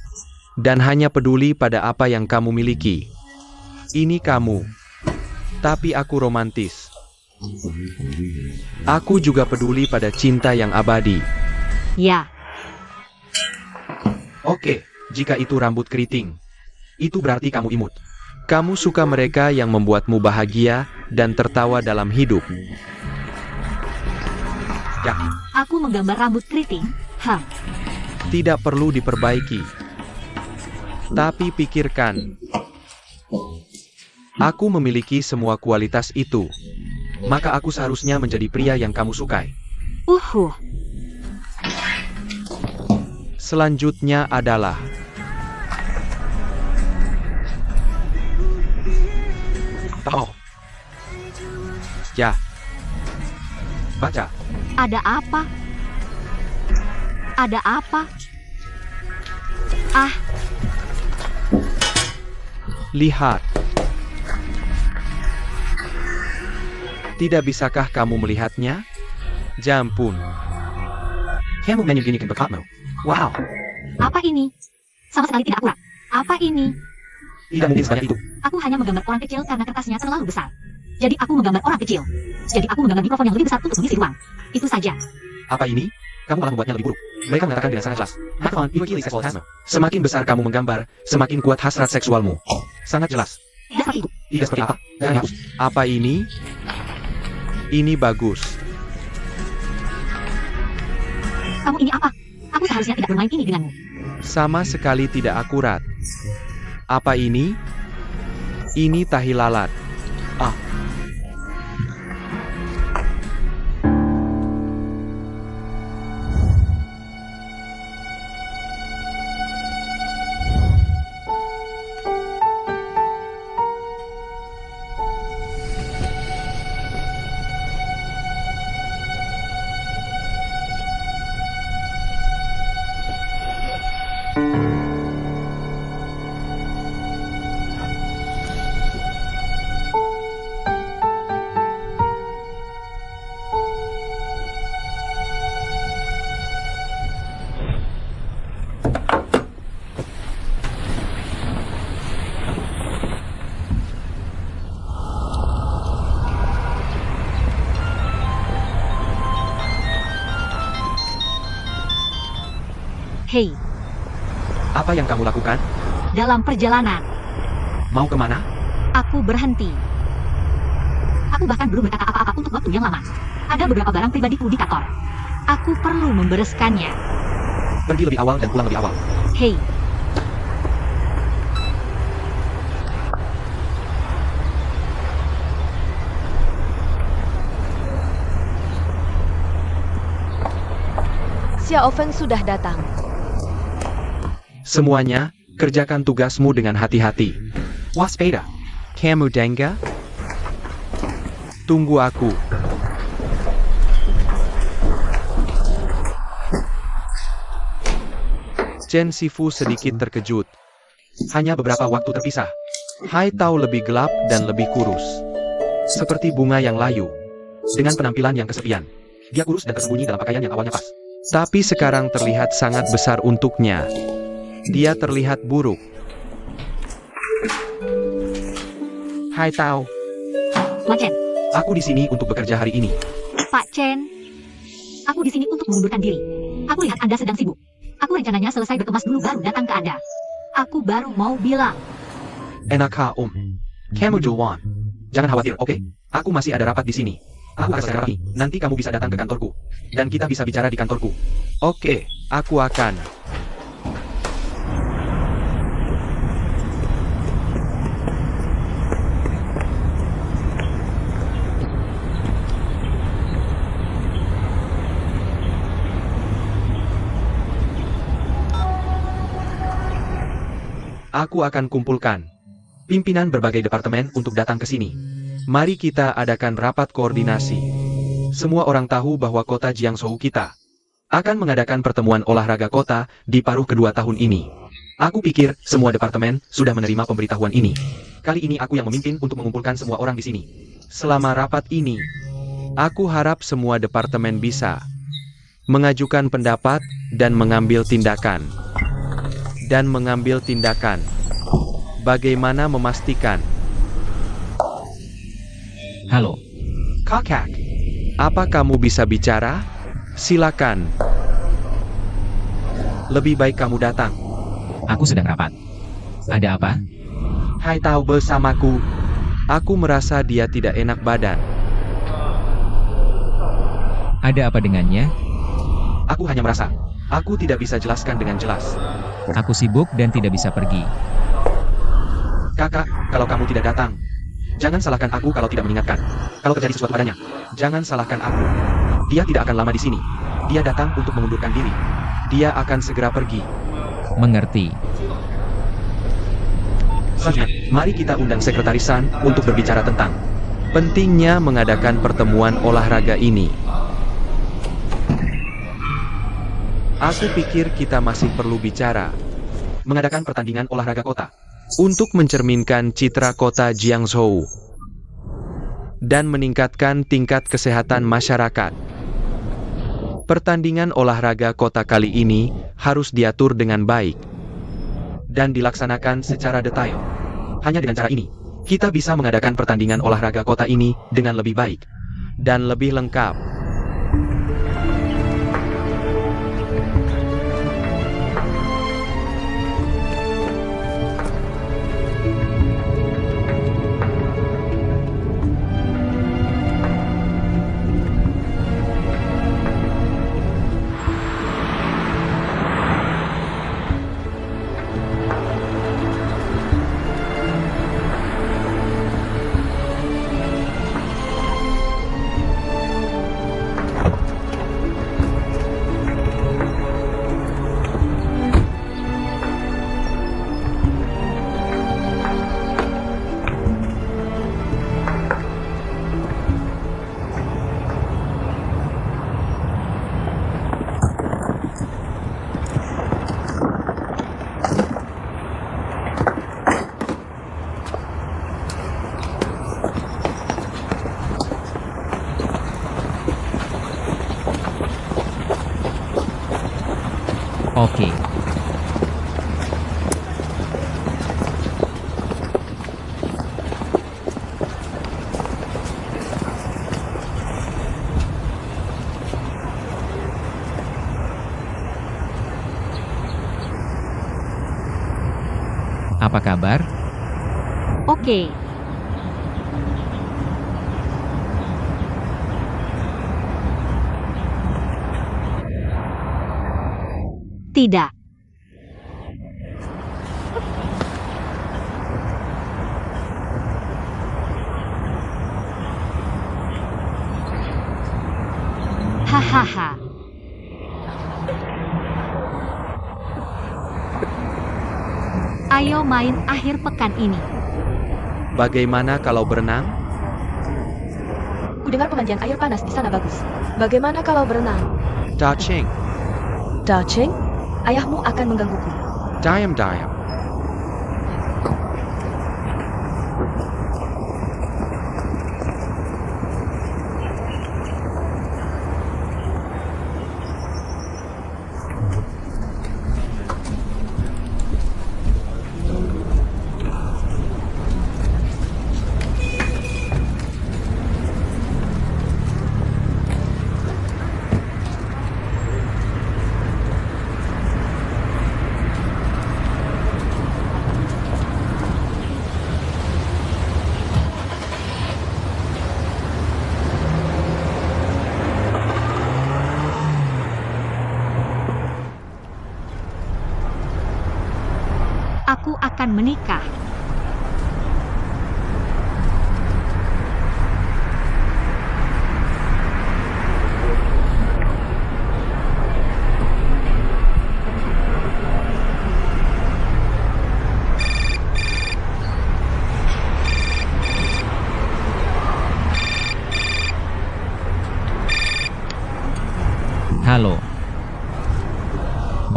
Speaker 1: Dan hanya peduli pada apa yang kamu miliki. Ini kamu. Tapi aku romantis. Aku juga peduli pada cinta yang abadi.
Speaker 3: Ya,
Speaker 1: Oke, jika itu rambut keriting, itu berarti kamu imut. Kamu suka mereka yang membuatmu bahagia dan tertawa dalam hidup. Ya,
Speaker 3: aku menggambar rambut keriting.
Speaker 1: tidak perlu diperbaiki. Tapi pikirkan, aku memiliki semua kualitas itu. Maka aku seharusnya menjadi pria yang kamu sukai. Selanjutnya adalah oh. Ya. Baca.
Speaker 3: Ada apa? Ada apa? Ah,
Speaker 1: Lihat. Tidak bisakah kamu melihatnya? Jampun. Kamu menyembunyikan bakatmu. Wow.
Speaker 3: apa ini? Sama sekali tidak akurat. Apa ini?
Speaker 1: Tidak mungkin sebanyak itu.
Speaker 3: Aku hanya menggambar orang kecil karena kertasnya terlalu besar. Jadi aku menggambar orang kecil. Jadi aku menggambar mikrofon yang lebih besar untuk mengisi ruang. Itu saja.
Speaker 1: Apa ini? Kamu malah membuatnya lebih buruk. Mereka mengatakan dengan sangat jelas. Microphone mewakili seksual hasmu. Semakin besar kamu menggambar, semakin kuat hasrat seksualmu. Sangat jelas.
Speaker 3: Tidak seperti itu.
Speaker 1: Tidak seperti apa? Jangan hapus. Apa ini? Ini bagus.
Speaker 3: Kamu ini apa? Aku seharusnya tidak bermain ini denganmu.
Speaker 1: Sama sekali tidak akurat. Apa ini? Ini tahi lalat. Ah.
Speaker 3: Hei,
Speaker 1: Apa yang kamu lakukan?
Speaker 3: dalam perjalanan,
Speaker 1: Mau kemana?
Speaker 3: aku berhenti. Aku bahkan belum berkata apa-apa untuk waktu yang lama. Ada beberapa barang pribadiku di kantor. Aku perlu membereskannya.
Speaker 1: Pergi lebih awal dan pulang lebih awal.
Speaker 3: Hei,
Speaker 2: Xiao Feng sudah datang.
Speaker 1: Semuanya, kerjakan tugasmu dengan hati-hati. Waspada. Kamu dengga? Tunggu aku. Chen Sifu sedikit terkejut. Hanya beberapa waktu terpisah. Hai Tao lebih gelap dan lebih kurus. Seperti bunga yang layu. Dengan penampilan yang kesepian. Dia kurus dan tersembunyi dalam pakaian yang awalnya pas. Tapi sekarang terlihat sangat besar untuknya. Dia terlihat buruk. Hai Tao,
Speaker 3: Tuan Chen,
Speaker 1: aku di sini untuk bekerja hari ini.
Speaker 3: Pak Chen. Aku di sini untuk mengundurkan diri. Aku lihat Anda sedang sibuk. Aku rencananya selesai berkemas dulu baru datang ke Anda. Aku baru mau bilang.
Speaker 1: Enak Om. Kamu duluan. Jangan khawatir, oke? Aku masih ada rapat di sini. Aku akan segera rapi. Nanti kamu bisa datang ke kantorku. Dan kita bisa bicara di kantorku. Oke, aku akan. Aku akan kumpulkan pimpinan berbagai departemen untuk datang ke sini. Mari kita adakan rapat koordinasi. Semua orang tahu bahwa kota Jiangzhou kita akan mengadakan pertemuan olahraga kota di paruh kedua tahun ini. Aku pikir semua departemen sudah menerima pemberitahuan ini. Kali ini aku yang memimpin untuk mengumpulkan semua orang di sini. Selama rapat ini, aku harap semua departemen bisa mengajukan pendapat dan mengambil tindakan. Bagaimana memastikan?
Speaker 4: Halo,
Speaker 1: Kakak, apa kamu bisa bicara? Silakan. Lebih baik kamu datang.
Speaker 4: Aku sedang rapat. Ada apa?
Speaker 1: Hai tahu bersamaku. Aku merasa dia tidak enak badan.
Speaker 4: Ada apa dengannya?
Speaker 1: Aku hanya merasa, aku tidak bisa jelaskan dengan jelas.
Speaker 4: Aku sibuk dan tidak bisa pergi.
Speaker 1: Kakak, kalau kamu tidak datang, jangan salahkan aku kalau tidak mengingatkan. Kalau terjadi sesuatu padanya, jangan salahkan aku. Dia tidak akan lama di sini. Dia datang untuk mengundurkan diri. Dia akan segera pergi.
Speaker 4: Mengerti.
Speaker 1: Selanjutnya, mari kita undang Sekretaris San untuk berbicara tentang pentingnya mengadakan pertemuan olahraga ini. Aku pikir kita masih perlu bicara mengadakan pertandingan olahraga kota untuk mencerminkan citra kota Jiangzhou dan meningkatkan tingkat kesehatan masyarakat. Pertandingan olahraga kota kali ini harus diatur dengan baik dan dilaksanakan secara detail. Hanya dengan cara ini, kita bisa mengadakan pertandingan olahraga kota ini dengan lebih baik dan lebih lengkap.
Speaker 4: Oke. Apa kabar?
Speaker 3: Oke. Tidak. Hahaha. Ayo main akhir pekan ini.
Speaker 1: Bagaimana kalau berenang?
Speaker 2: Kudengar pemandian air panas di sana bagus. Bagaimana kalau berenang?
Speaker 1: Dacheng,
Speaker 2: Dacheng, ayahmu akan menggangguku.
Speaker 1: diam.
Speaker 3: Aku akan menikah.
Speaker 4: Halo.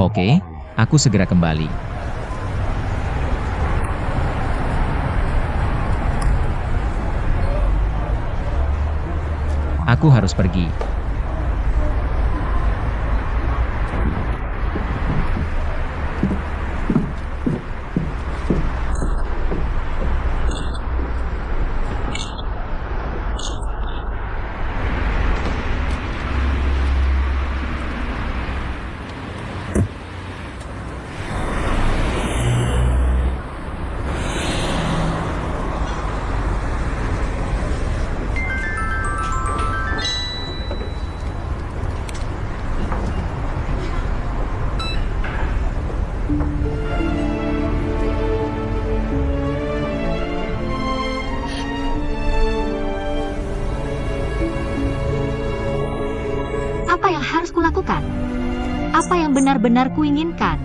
Speaker 4: Oke, aku segera kembali. Aku harus pergi.
Speaker 3: Apa yang harus kulakukan? Apa yang benar-benar kuinginkan?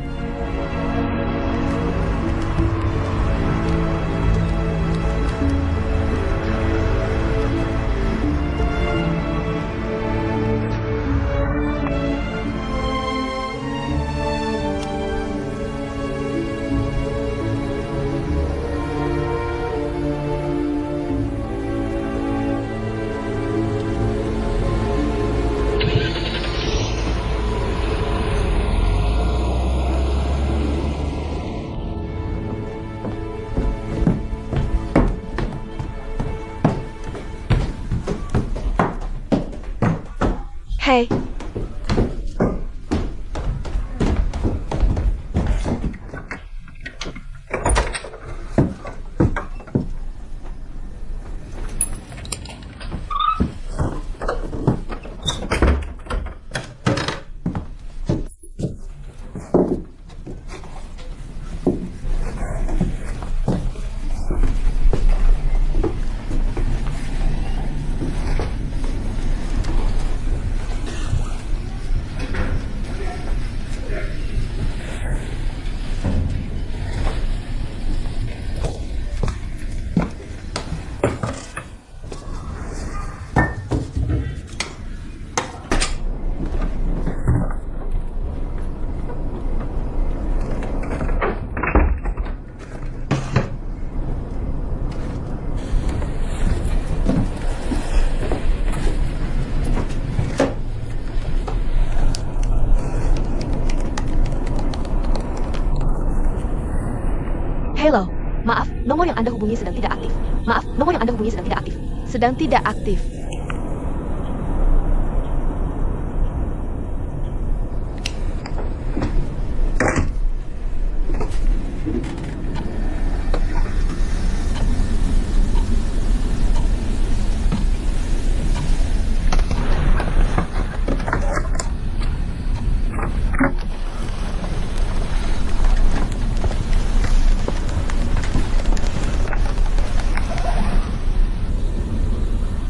Speaker 2: Hei, hello. Maaf, nomor yang Anda hubungi sedang tidak aktif. Maaf, nomor yang Anda hubungi sedang tidak aktif. Sedang tidak aktif.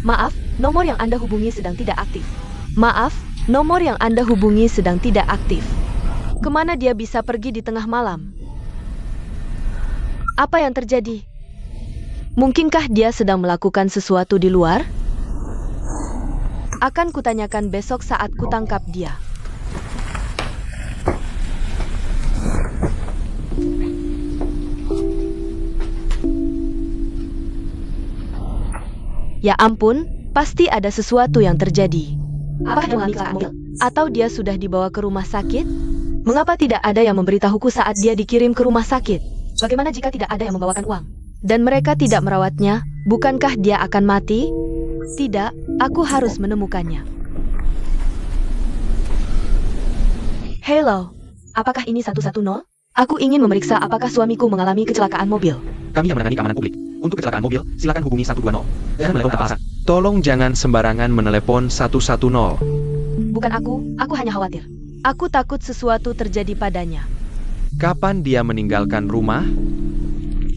Speaker 2: Maaf, nomor yang Anda hubungi sedang tidak aktif. Maaf, nomor yang Anda hubungi sedang tidak aktif. Kemana dia bisa pergi di tengah malam? Apa yang terjadi? Mungkinkah dia sedang melakukan sesuatu di luar? Akan kutanyakan besok saat kutangkap dia. Ya ampun, pasti ada sesuatu yang terjadi. Apakah dia mengalami kecelakaan mobil? Atau dia sudah dibawa ke rumah sakit? Mengapa tidak ada yang memberitahuku saat dia dikirim ke rumah sakit? Bagaimana jika tidak ada yang membawakan uang? Dan mereka tidak merawatnya, bukankah dia akan mati? Tidak, aku harus menemukannya. Hello, apakah ini 110? Aku ingin memeriksa apakah suamiku mengalami kecelakaan mobil.
Speaker 1: Kami yang menangani keamanan publik. Untuk kecelakaan mobil, silakan hubungi 120. Jangan menelepon tanpa alasan. Tolong jangan sembarangan menelepon 110.
Speaker 2: Bukan aku hanya khawatir. Aku takut sesuatu terjadi padanya.
Speaker 1: Kapan dia meninggalkan rumah?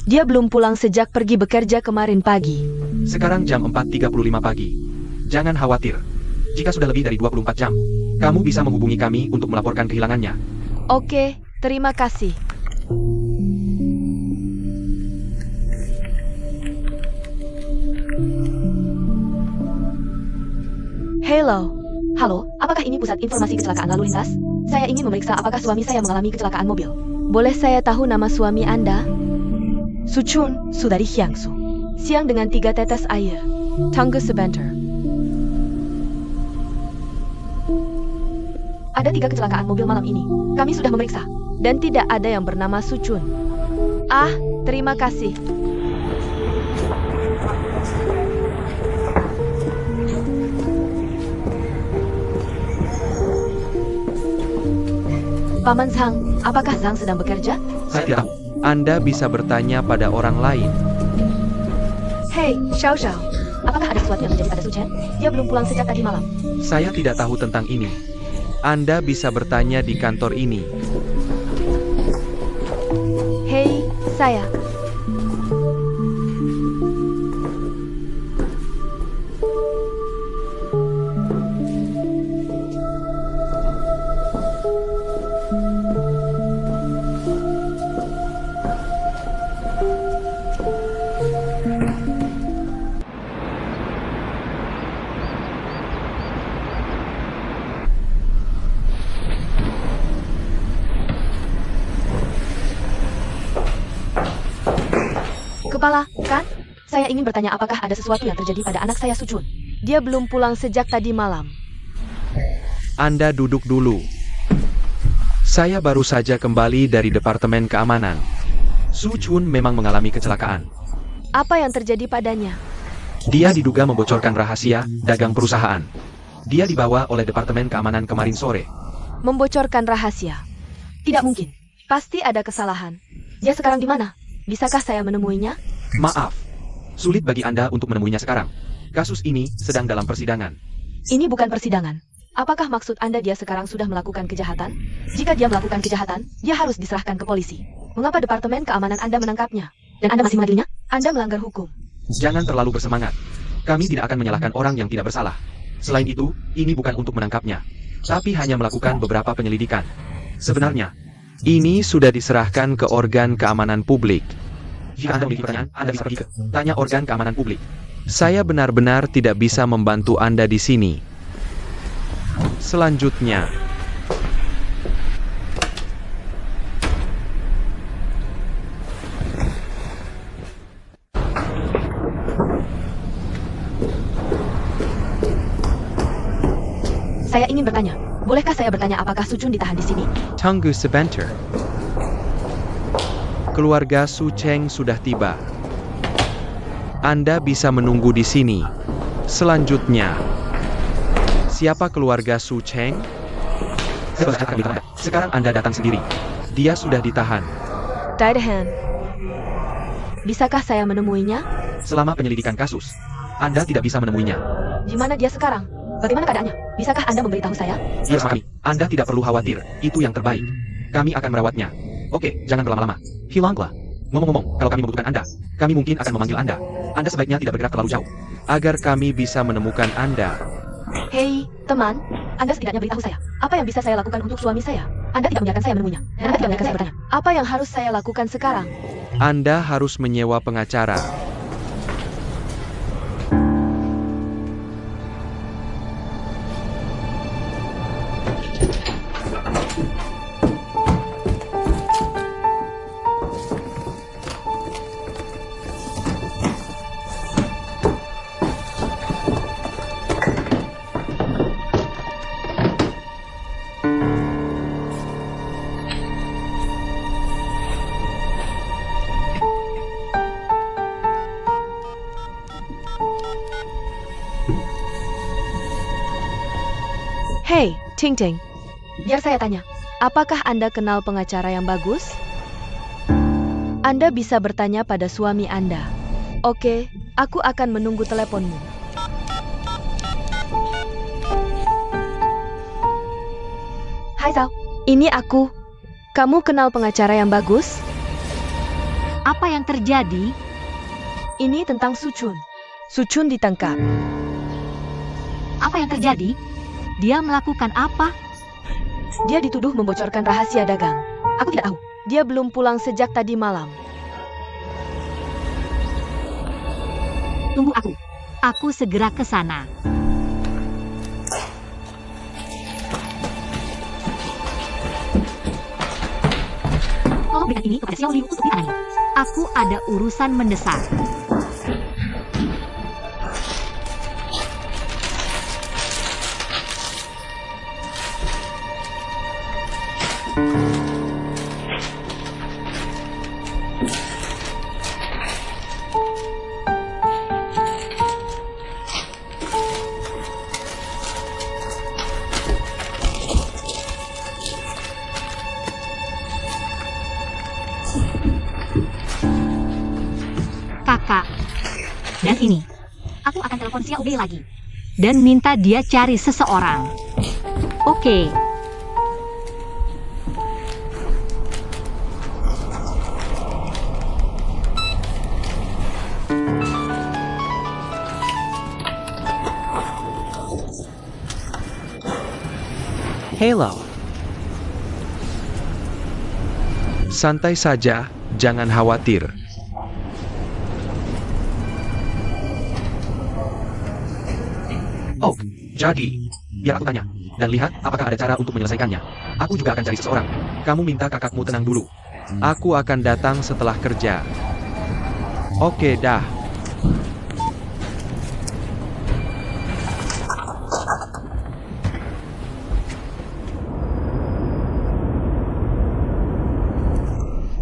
Speaker 2: Dia belum pulang sejak pergi bekerja kemarin pagi.
Speaker 1: Sekarang jam 4.35 pagi. Jangan khawatir. Jika sudah lebih dari 24 jam, kamu bisa menghubungi kami untuk melaporkan kehilangannya.
Speaker 2: Oke, terima kasih. Halo, apakah ini pusat informasi kecelakaan lalu lintas? Saya ingin memeriksa apakah suami saya mengalami kecelakaan mobil. Boleh saya tahu nama suami Anda? Suchun, Sudari Hyangsu. Siang dengan 3 tetes air. Tunggu sebentar. Ada 3 kecelakaan mobil malam ini. Kami sudah memeriksa. Dan tidak ada yang bernama Suchun. Ah, terima kasih. Paman Zhang, apakah Zhang sedang bekerja?
Speaker 1: Saya tidak tahu. Anda bisa bertanya pada orang lain.
Speaker 2: Hei, Xiao Xiao. Apakah ada sesuatu yang terjadi pada Suchen? Dia belum pulang sejak tadi malam.
Speaker 1: Saya tidak tahu tentang ini. Anda bisa bertanya di kantor ini.
Speaker 2: Hei, saya. kepala, kan? Saya ingin bertanya apakah ada sesuatu yang terjadi pada anak saya Suchun. Dia belum pulang sejak tadi malam.
Speaker 1: Anda duduk dulu. Saya baru saja kembali dari Departemen Keamanan. Suchun memang mengalami kecelakaan.
Speaker 2: Apa yang terjadi padanya?
Speaker 1: Dia diduga membocorkan rahasia dagang perusahaan. Dia dibawa oleh Departemen Keamanan kemarin sore.
Speaker 2: Membocorkan rahasia? Tidak mungkin. Pasti ada kesalahan. Dia sekarang di mana? Bisakah saya menemuinya?
Speaker 1: Maaf, sulit bagi Anda untuk menemuinya sekarang. Kasus ini sedang dalam persidangan.
Speaker 2: Ini bukan persidangan. Apakah maksud Anda dia sekarang sudah melakukan kejahatan? Jika dia melakukan kejahatan, dia harus diserahkan ke polisi. Mengapa Departemen Keamanan Anda menangkapnya? Dan Anda masih mengadilinya? Anda melanggar hukum.
Speaker 1: Jangan terlalu bersemangat. Kami tidak akan menyalahkan orang yang tidak bersalah. Selain itu, ini bukan untuk menangkapnya, tapi hanya melakukan beberapa penyelidikan. Sebenarnya, ini sudah diserahkan ke organ keamanan publik. Jika Anda memiliki pertanyaan, Anda bisa pergi ke tanya organ keamanan publik. Saya benar-benar tidak bisa membantu Anda di sini. Selanjutnya,
Speaker 2: Saya ingin bertanya, bolehkah saya bertanya apakah Suchun ditahan di sini?
Speaker 1: tunggu sebentar. Keluarga Su Cheng sudah tiba. Anda bisa menunggu di sini. Selanjutnya, siapa keluarga Su Cheng? Sekarang Anda datang sendiri. Dia sudah ditahan.
Speaker 2: Daidahan. Bisakah saya menemuinya?
Speaker 1: Selama penyelidikan kasus, Anda tidak bisa menemuinya.
Speaker 2: Di mana dia sekarang? Bagaimana keadaannya? Bisakah Anda memberitahu saya?
Speaker 1: Iya, sama kami. Anda tidak perlu khawatir. Itu yang terbaik. Kami akan merawatnya. Oke, jangan berlama-lama. Hilanglah. Ngomong-ngomong, kalau kami membutuhkan Anda, kami mungkin akan memanggil Anda. Anda sebaiknya tidak bergerak terlalu jauh, agar kami bisa menemukan Anda.
Speaker 2: Hei, teman. Anda setidaknya beritahu saya. Apa yang bisa saya lakukan untuk suami saya? Anda tidak membiarkan saya menemuinya. Dan Anda tidak membiarkan saya bertanya. Apa yang harus saya lakukan sekarang?
Speaker 1: Anda harus menyewa pengacara.
Speaker 2: Hei, Ting Ting. Biar saya tanya, apakah Anda kenal pengacara yang bagus? Anda bisa bertanya pada suami Anda. Oke, aku akan menunggu teleponmu. Hai Zhao, ini aku. Kamu kenal pengacara yang bagus?
Speaker 3: Apa yang terjadi?
Speaker 2: Ini tentang Suchun. Suchun ditangkap.
Speaker 3: Apa yang terjadi? Dia melakukan apa?
Speaker 2: Dia dituduh membocorkan rahasia dagang. Aku tidak tahu. Dia belum pulang sejak tadi malam.
Speaker 3: Tunggu aku. Aku segera ke sana. Tolong berikan ini kepada Xiao Liu untuk ditangani. Aku ada urusan mendesak. Kakak. Dan ini. Aku akan telepon Xiao Bei lagi. Dan minta dia cari seseorang. Oke.
Speaker 1: Hello. Santai saja, jangan khawatir. Oh, jadi, biar aku tanya. Dan lihat apakah ada cara untuk menyelesaikannya. Aku juga akan cari seseorang. Kamu minta kakakmu tenang dulu. Aku akan datang setelah kerja. Oke, dah.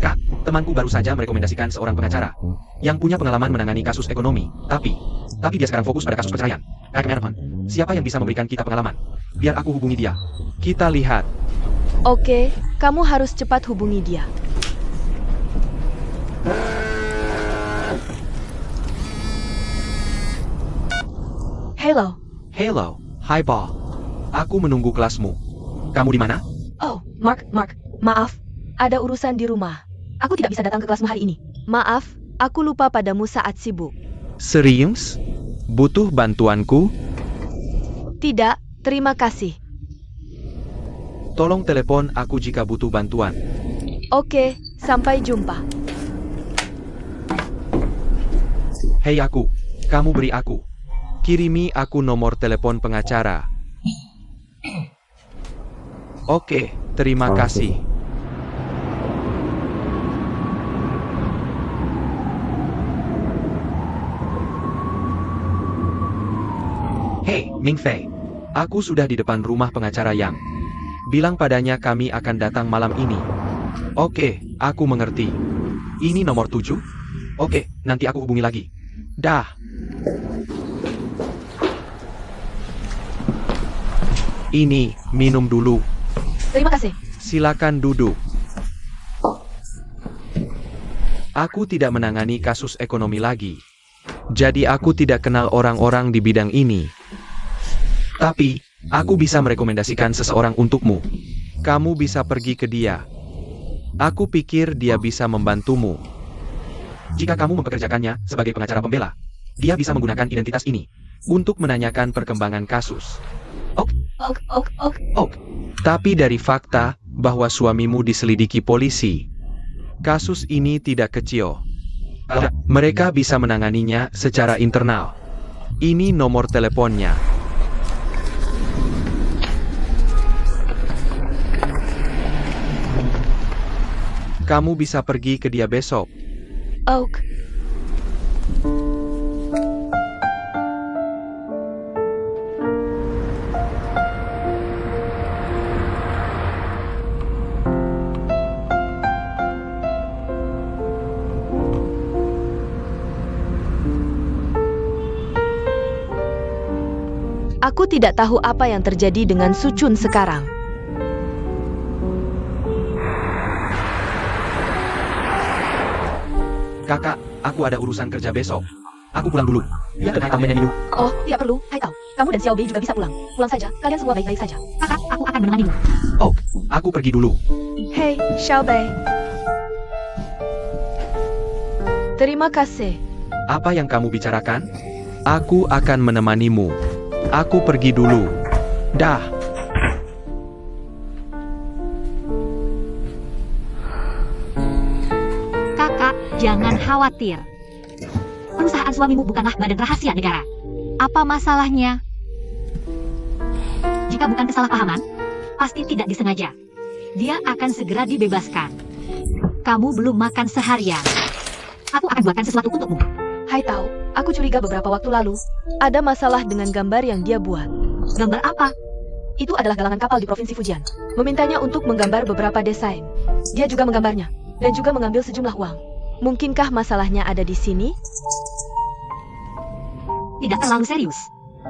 Speaker 1: Kak, temanku baru saja merekomendasikan seorang pengacara yang punya pengalaman menangani kasus ekonomi. Tapi dia sekarang fokus pada kasus perceraian. Kak Management, siapa yang bisa memberikan kita pengalaman? Biar aku hubungi dia. Kita lihat.
Speaker 2: Oke, kamu harus cepat hubungi dia. Halo.
Speaker 1: Hello, hi Paul. Aku menunggu kelasmu. Kamu di mana?
Speaker 2: Oh, Mark, maaf. Ada urusan di rumah. Aku tidak bisa datang ke kelasmu hari ini. Maaf, aku lupa padamu saat sibuk.
Speaker 1: Serius? Butuh bantuanku?
Speaker 2: Tidak, terima kasih.
Speaker 1: Tolong telepon aku jika butuh bantuan.
Speaker 2: Oke, sampai jumpa.
Speaker 1: Hei aku, kamu beri aku. Kirimi aku nomor telepon pengacara. Oke, terima kasih. Hei, Ming Fei. Aku sudah di depan rumah pengacara Yang. Bilang padanya kami akan datang malam ini. Oke, aku mengerti. Ini nomor 7? Oke, nanti aku hubungi lagi. Dah. Ini, minum dulu.
Speaker 2: Terima kasih.
Speaker 1: Silakan duduk. Aku tidak menangani kasus ekonomi lagi. Jadi aku tidak kenal orang-orang di bidang ini. Tapi, aku bisa merekomendasikan seseorang untukmu. Kamu bisa pergi ke dia. Aku pikir dia bisa membantumu. Jika kamu mempekerjakannya sebagai pengacara pembela, dia bisa menggunakan identitas ini untuk menanyakan perkembangan kasus. Tapi dari fakta bahwa suamimu diselidiki polisi, kasus ini tidak kecil. Mereka bisa menanganinya secara internal. Ini nomor teleponnya. Kamu bisa pergi ke dia besok.
Speaker 2: Oak. Aku tidak tahu apa yang terjadi dengan Suchun sekarang.
Speaker 1: Kakak, aku ada urusan kerja besok. Aku pulang dulu. Biar Hai Tao minum.
Speaker 2: Oh, tidak perlu. Hai Tao, kamu dan Xiao Bei juga bisa pulang. Pulang saja, kalian semua baik-baik saja.
Speaker 3: Kakak, aku akan menemanimu.
Speaker 1: Oh, aku pergi dulu.
Speaker 2: Hei, Xiao Bei. Terima kasih.
Speaker 1: Apa yang kamu bicarakan? Aku akan menemanimu. Aku pergi dulu. Dah.
Speaker 3: Kakak, jangan khawatir. Perusahaan suamimu bukanlah badan rahasia negara. Apa masalahnya? Jika bukan kesalahpahaman, pasti tidak disengaja. Dia akan segera dibebaskan. Kamu belum makan seharian. Aku akan buatkan sesuatu untukmu.
Speaker 2: Hai Tao, aku curiga beberapa waktu lalu ada masalah dengan gambar yang dia buat.
Speaker 3: Gambar apa?
Speaker 2: Itu adalah galangan kapal di Provinsi Fujian. Memintanya untuk menggambar beberapa desain. Dia juga menggambarnya, dan juga mengambil sejumlah uang. Mungkinkah masalahnya ada di sini?
Speaker 3: Tidak terlalu serius.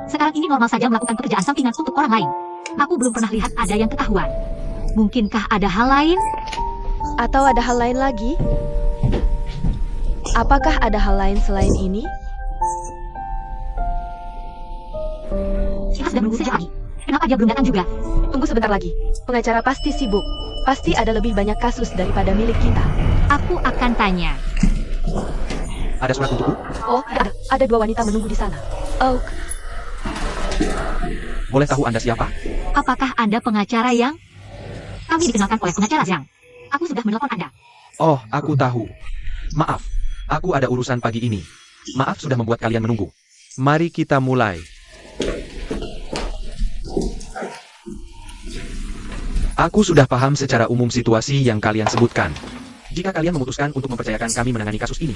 Speaker 3: Sekarang ini normal saja melakukan pekerjaan sampingan untuk orang lain. Aku belum pernah lihat ada yang ketahuan. Mungkinkah ada hal lain?
Speaker 2: Atau ada hal lain lagi? Apakah ada hal lain selain ini?
Speaker 3: Kita sudah menunggu sejak pagi. Kenapa dia belum datang juga?
Speaker 2: Tunggu sebentar lagi. Pengacara pasti sibuk. Pasti ada lebih banyak kasus daripada milik kita.
Speaker 3: Aku akan tanya.
Speaker 1: Ada surat untukku?
Speaker 2: Oh, tidak ada. Ada dua wanita menunggu di sana. Oak.
Speaker 1: Boleh tahu Anda siapa?
Speaker 3: Apakah Anda pengacara yang? Kami dikenalkan oleh pengacara Zhang. Aku sudah menelpon Anda.
Speaker 1: Oh, aku tahu. Maaf, aku ada urusan pagi ini. Maaf sudah membuat kalian menunggu. Mari kita mulai. Aku sudah paham secara umum situasi yang kalian sebutkan. Jika kalian memutuskan untuk mempercayakan kami menangani kasus ini,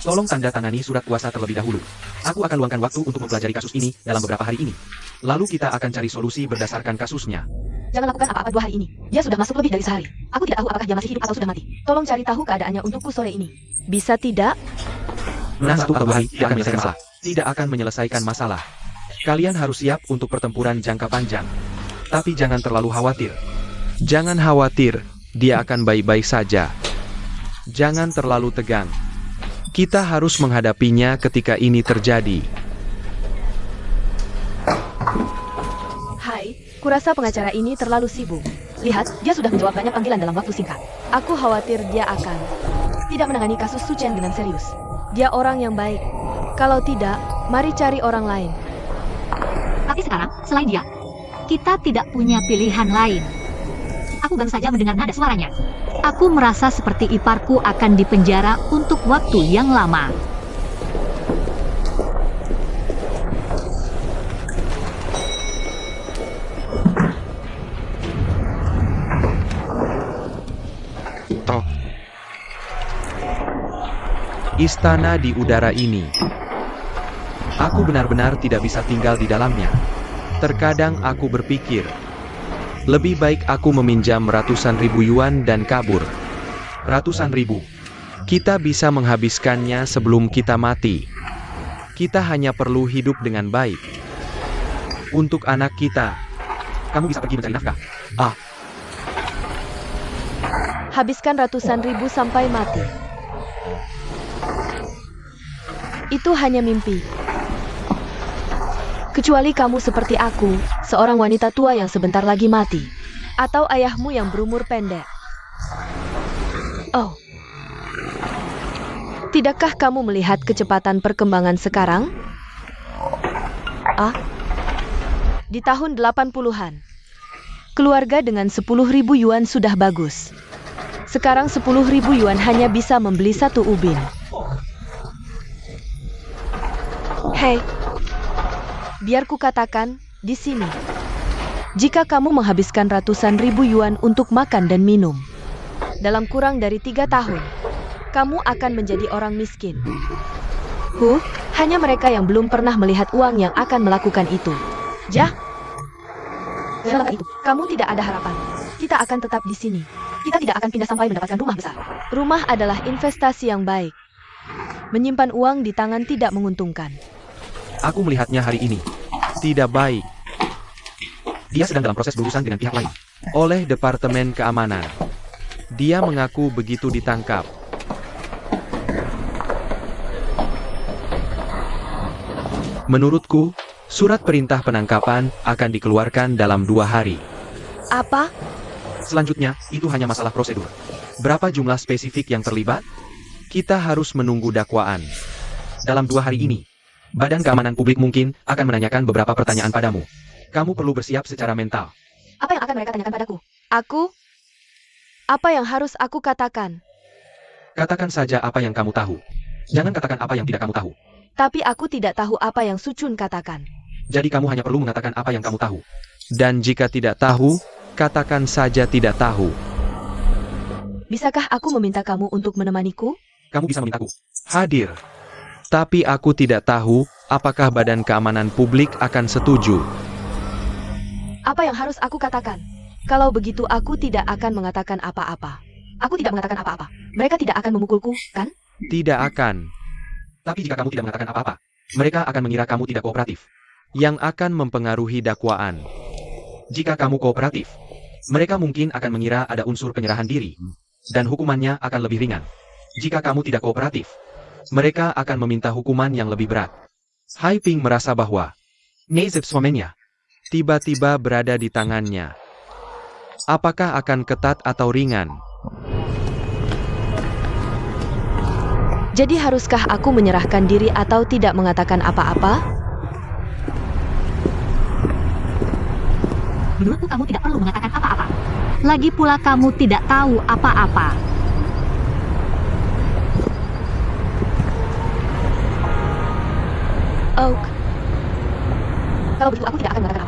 Speaker 1: Tolong tanda tangani surat kuasa terlebih dahulu. Aku akan luangkan waktu untuk mempelajari kasus ini dalam beberapa hari ini. Lalu kita akan cari solusi berdasarkan kasusnya.
Speaker 2: Jangan lakukan apa-apa 2 hari ini. Dia sudah masuk lebih dari sehari. Aku tidak tahu apakah dia masih hidup atau sudah mati. Tolong cari tahu keadaannya untukku sore ini. Bisa tidak?
Speaker 1: Menang 1 atau 2 hari tidak akan menyelesaikan masalah. Tidak akan menyelesaikan masalah. Kalian harus siap untuk pertempuran jangka panjang. Tapi jangan terlalu khawatir. Jangan khawatir, dia akan baik-baik saja. Jangan terlalu tegang. Kita harus menghadapinya ketika ini terjadi.
Speaker 2: Hai, kurasa pengacara ini terlalu sibuk. Lihat, dia sudah menjawab banyak panggilan dalam waktu singkat. Aku khawatir dia akan tidak menangani kasus Su Chen dengan serius. Dia orang yang baik. Kalau tidak, mari cari orang lain.
Speaker 3: Tapi sekarang, selain dia, kita tidak punya pilihan lain. Aku baru saja mendengar nada suaranya. Aku merasa seperti iparku akan dipenjara untuk waktu yang lama.
Speaker 1: Tok. Istana di udara ini. Aku benar-benar tidak bisa tinggal di dalamnya. Terkadang aku berpikir, lebih baik aku meminjam ratusan ribu yuan dan kabur. Ratusan ribu. Kita bisa menghabiskannya sebelum kita mati. Kita hanya perlu hidup dengan baik. Untuk anak kita. Kamu bisa pergi mencari nafkah.
Speaker 2: Habiskan ratusan ribu sampai mati. Itu hanya mimpi. Kecuali kamu seperti aku, seorang wanita tua yang sebentar lagi mati. Atau ayahmu yang berumur pendek. Oh. Tidakkah kamu melihat kecepatan perkembangan sekarang? Di tahun 80-an. Keluarga dengan 10.000 yuan sudah bagus. Sekarang 10.000 yuan hanya bisa membeli 1 ubin. Hei. Biar ku katakan, di sini. Jika kamu menghabiskan ratusan ribu yuan untuk makan dan minum, dalam kurang dari 3 tahun, kamu akan menjadi orang miskin. Hanya mereka yang belum pernah melihat uang yang akan melakukan itu. Dalam itu, kamu tidak ada harapan. Kita akan tetap di sini. Kita tidak akan pindah sampai mendapatkan rumah besar. Rumah adalah investasi yang baik. Menyimpan uang di tangan tidak menguntungkan.
Speaker 1: Aku melihatnya hari ini. Tidak baik. Dia sedang dalam proses berurusan dengan pihak lain. Oleh Departemen Keamanan. Dia mengaku begitu ditangkap. Menurutku, surat perintah penangkapan akan dikeluarkan dalam 2 hari.
Speaker 2: Apa?
Speaker 1: Selanjutnya, itu hanya masalah prosedur. Berapa jumlah spesifik yang terlibat? Kita harus menunggu dakwaan. Dalam 2 hari ini, Badan Keamanan Publik mungkin akan menanyakan beberapa pertanyaan padamu. Kamu perlu bersiap secara mental.
Speaker 2: Apa yang akan mereka tanyakan padaku? Apa yang harus aku katakan?
Speaker 1: Katakan saja apa yang kamu tahu. Jangan katakan apa yang tidak kamu tahu.
Speaker 2: Tapi aku tidak tahu apa yang Su Chun katakan.
Speaker 1: Jadi kamu hanya perlu mengatakan apa yang kamu tahu. Dan jika tidak tahu, katakan saja tidak tahu.
Speaker 2: Bisakah aku meminta kamu untuk menemaniku?
Speaker 1: Kamu bisa memintaku hadir. Tapi aku tidak tahu apakah Badan Keamanan Publik akan setuju.
Speaker 2: Apa yang harus aku katakan? Kalau begitu aku tidak akan mengatakan apa-apa. Aku tidak mengatakan apa-apa. Mereka tidak akan memukulku, kan?
Speaker 1: Tidak akan. Tapi jika kamu tidak mengatakan apa-apa, mereka akan mengira kamu tidak kooperatif. Yang akan mempengaruhi dakwaan. Jika kamu kooperatif, mereka mungkin akan mengira ada unsur penyerahan diri. Dan hukumannya akan lebih ringan. Jika kamu tidak kooperatif, mereka akan meminta hukuman yang lebih berat. Hai Ping merasa bahwa nasib suaminya tiba-tiba berada di tangannya. Apakah akan ketat atau ringan?
Speaker 2: Jadi haruskah aku menyerahkan diri atau tidak mengatakan apa-apa?
Speaker 3: Menurutku kamu tidak perlu mengatakan apa-apa. Lagi pula kamu tidak tahu apa-apa.
Speaker 2: Oak. Kalau begitu aku tidak akan mengatakan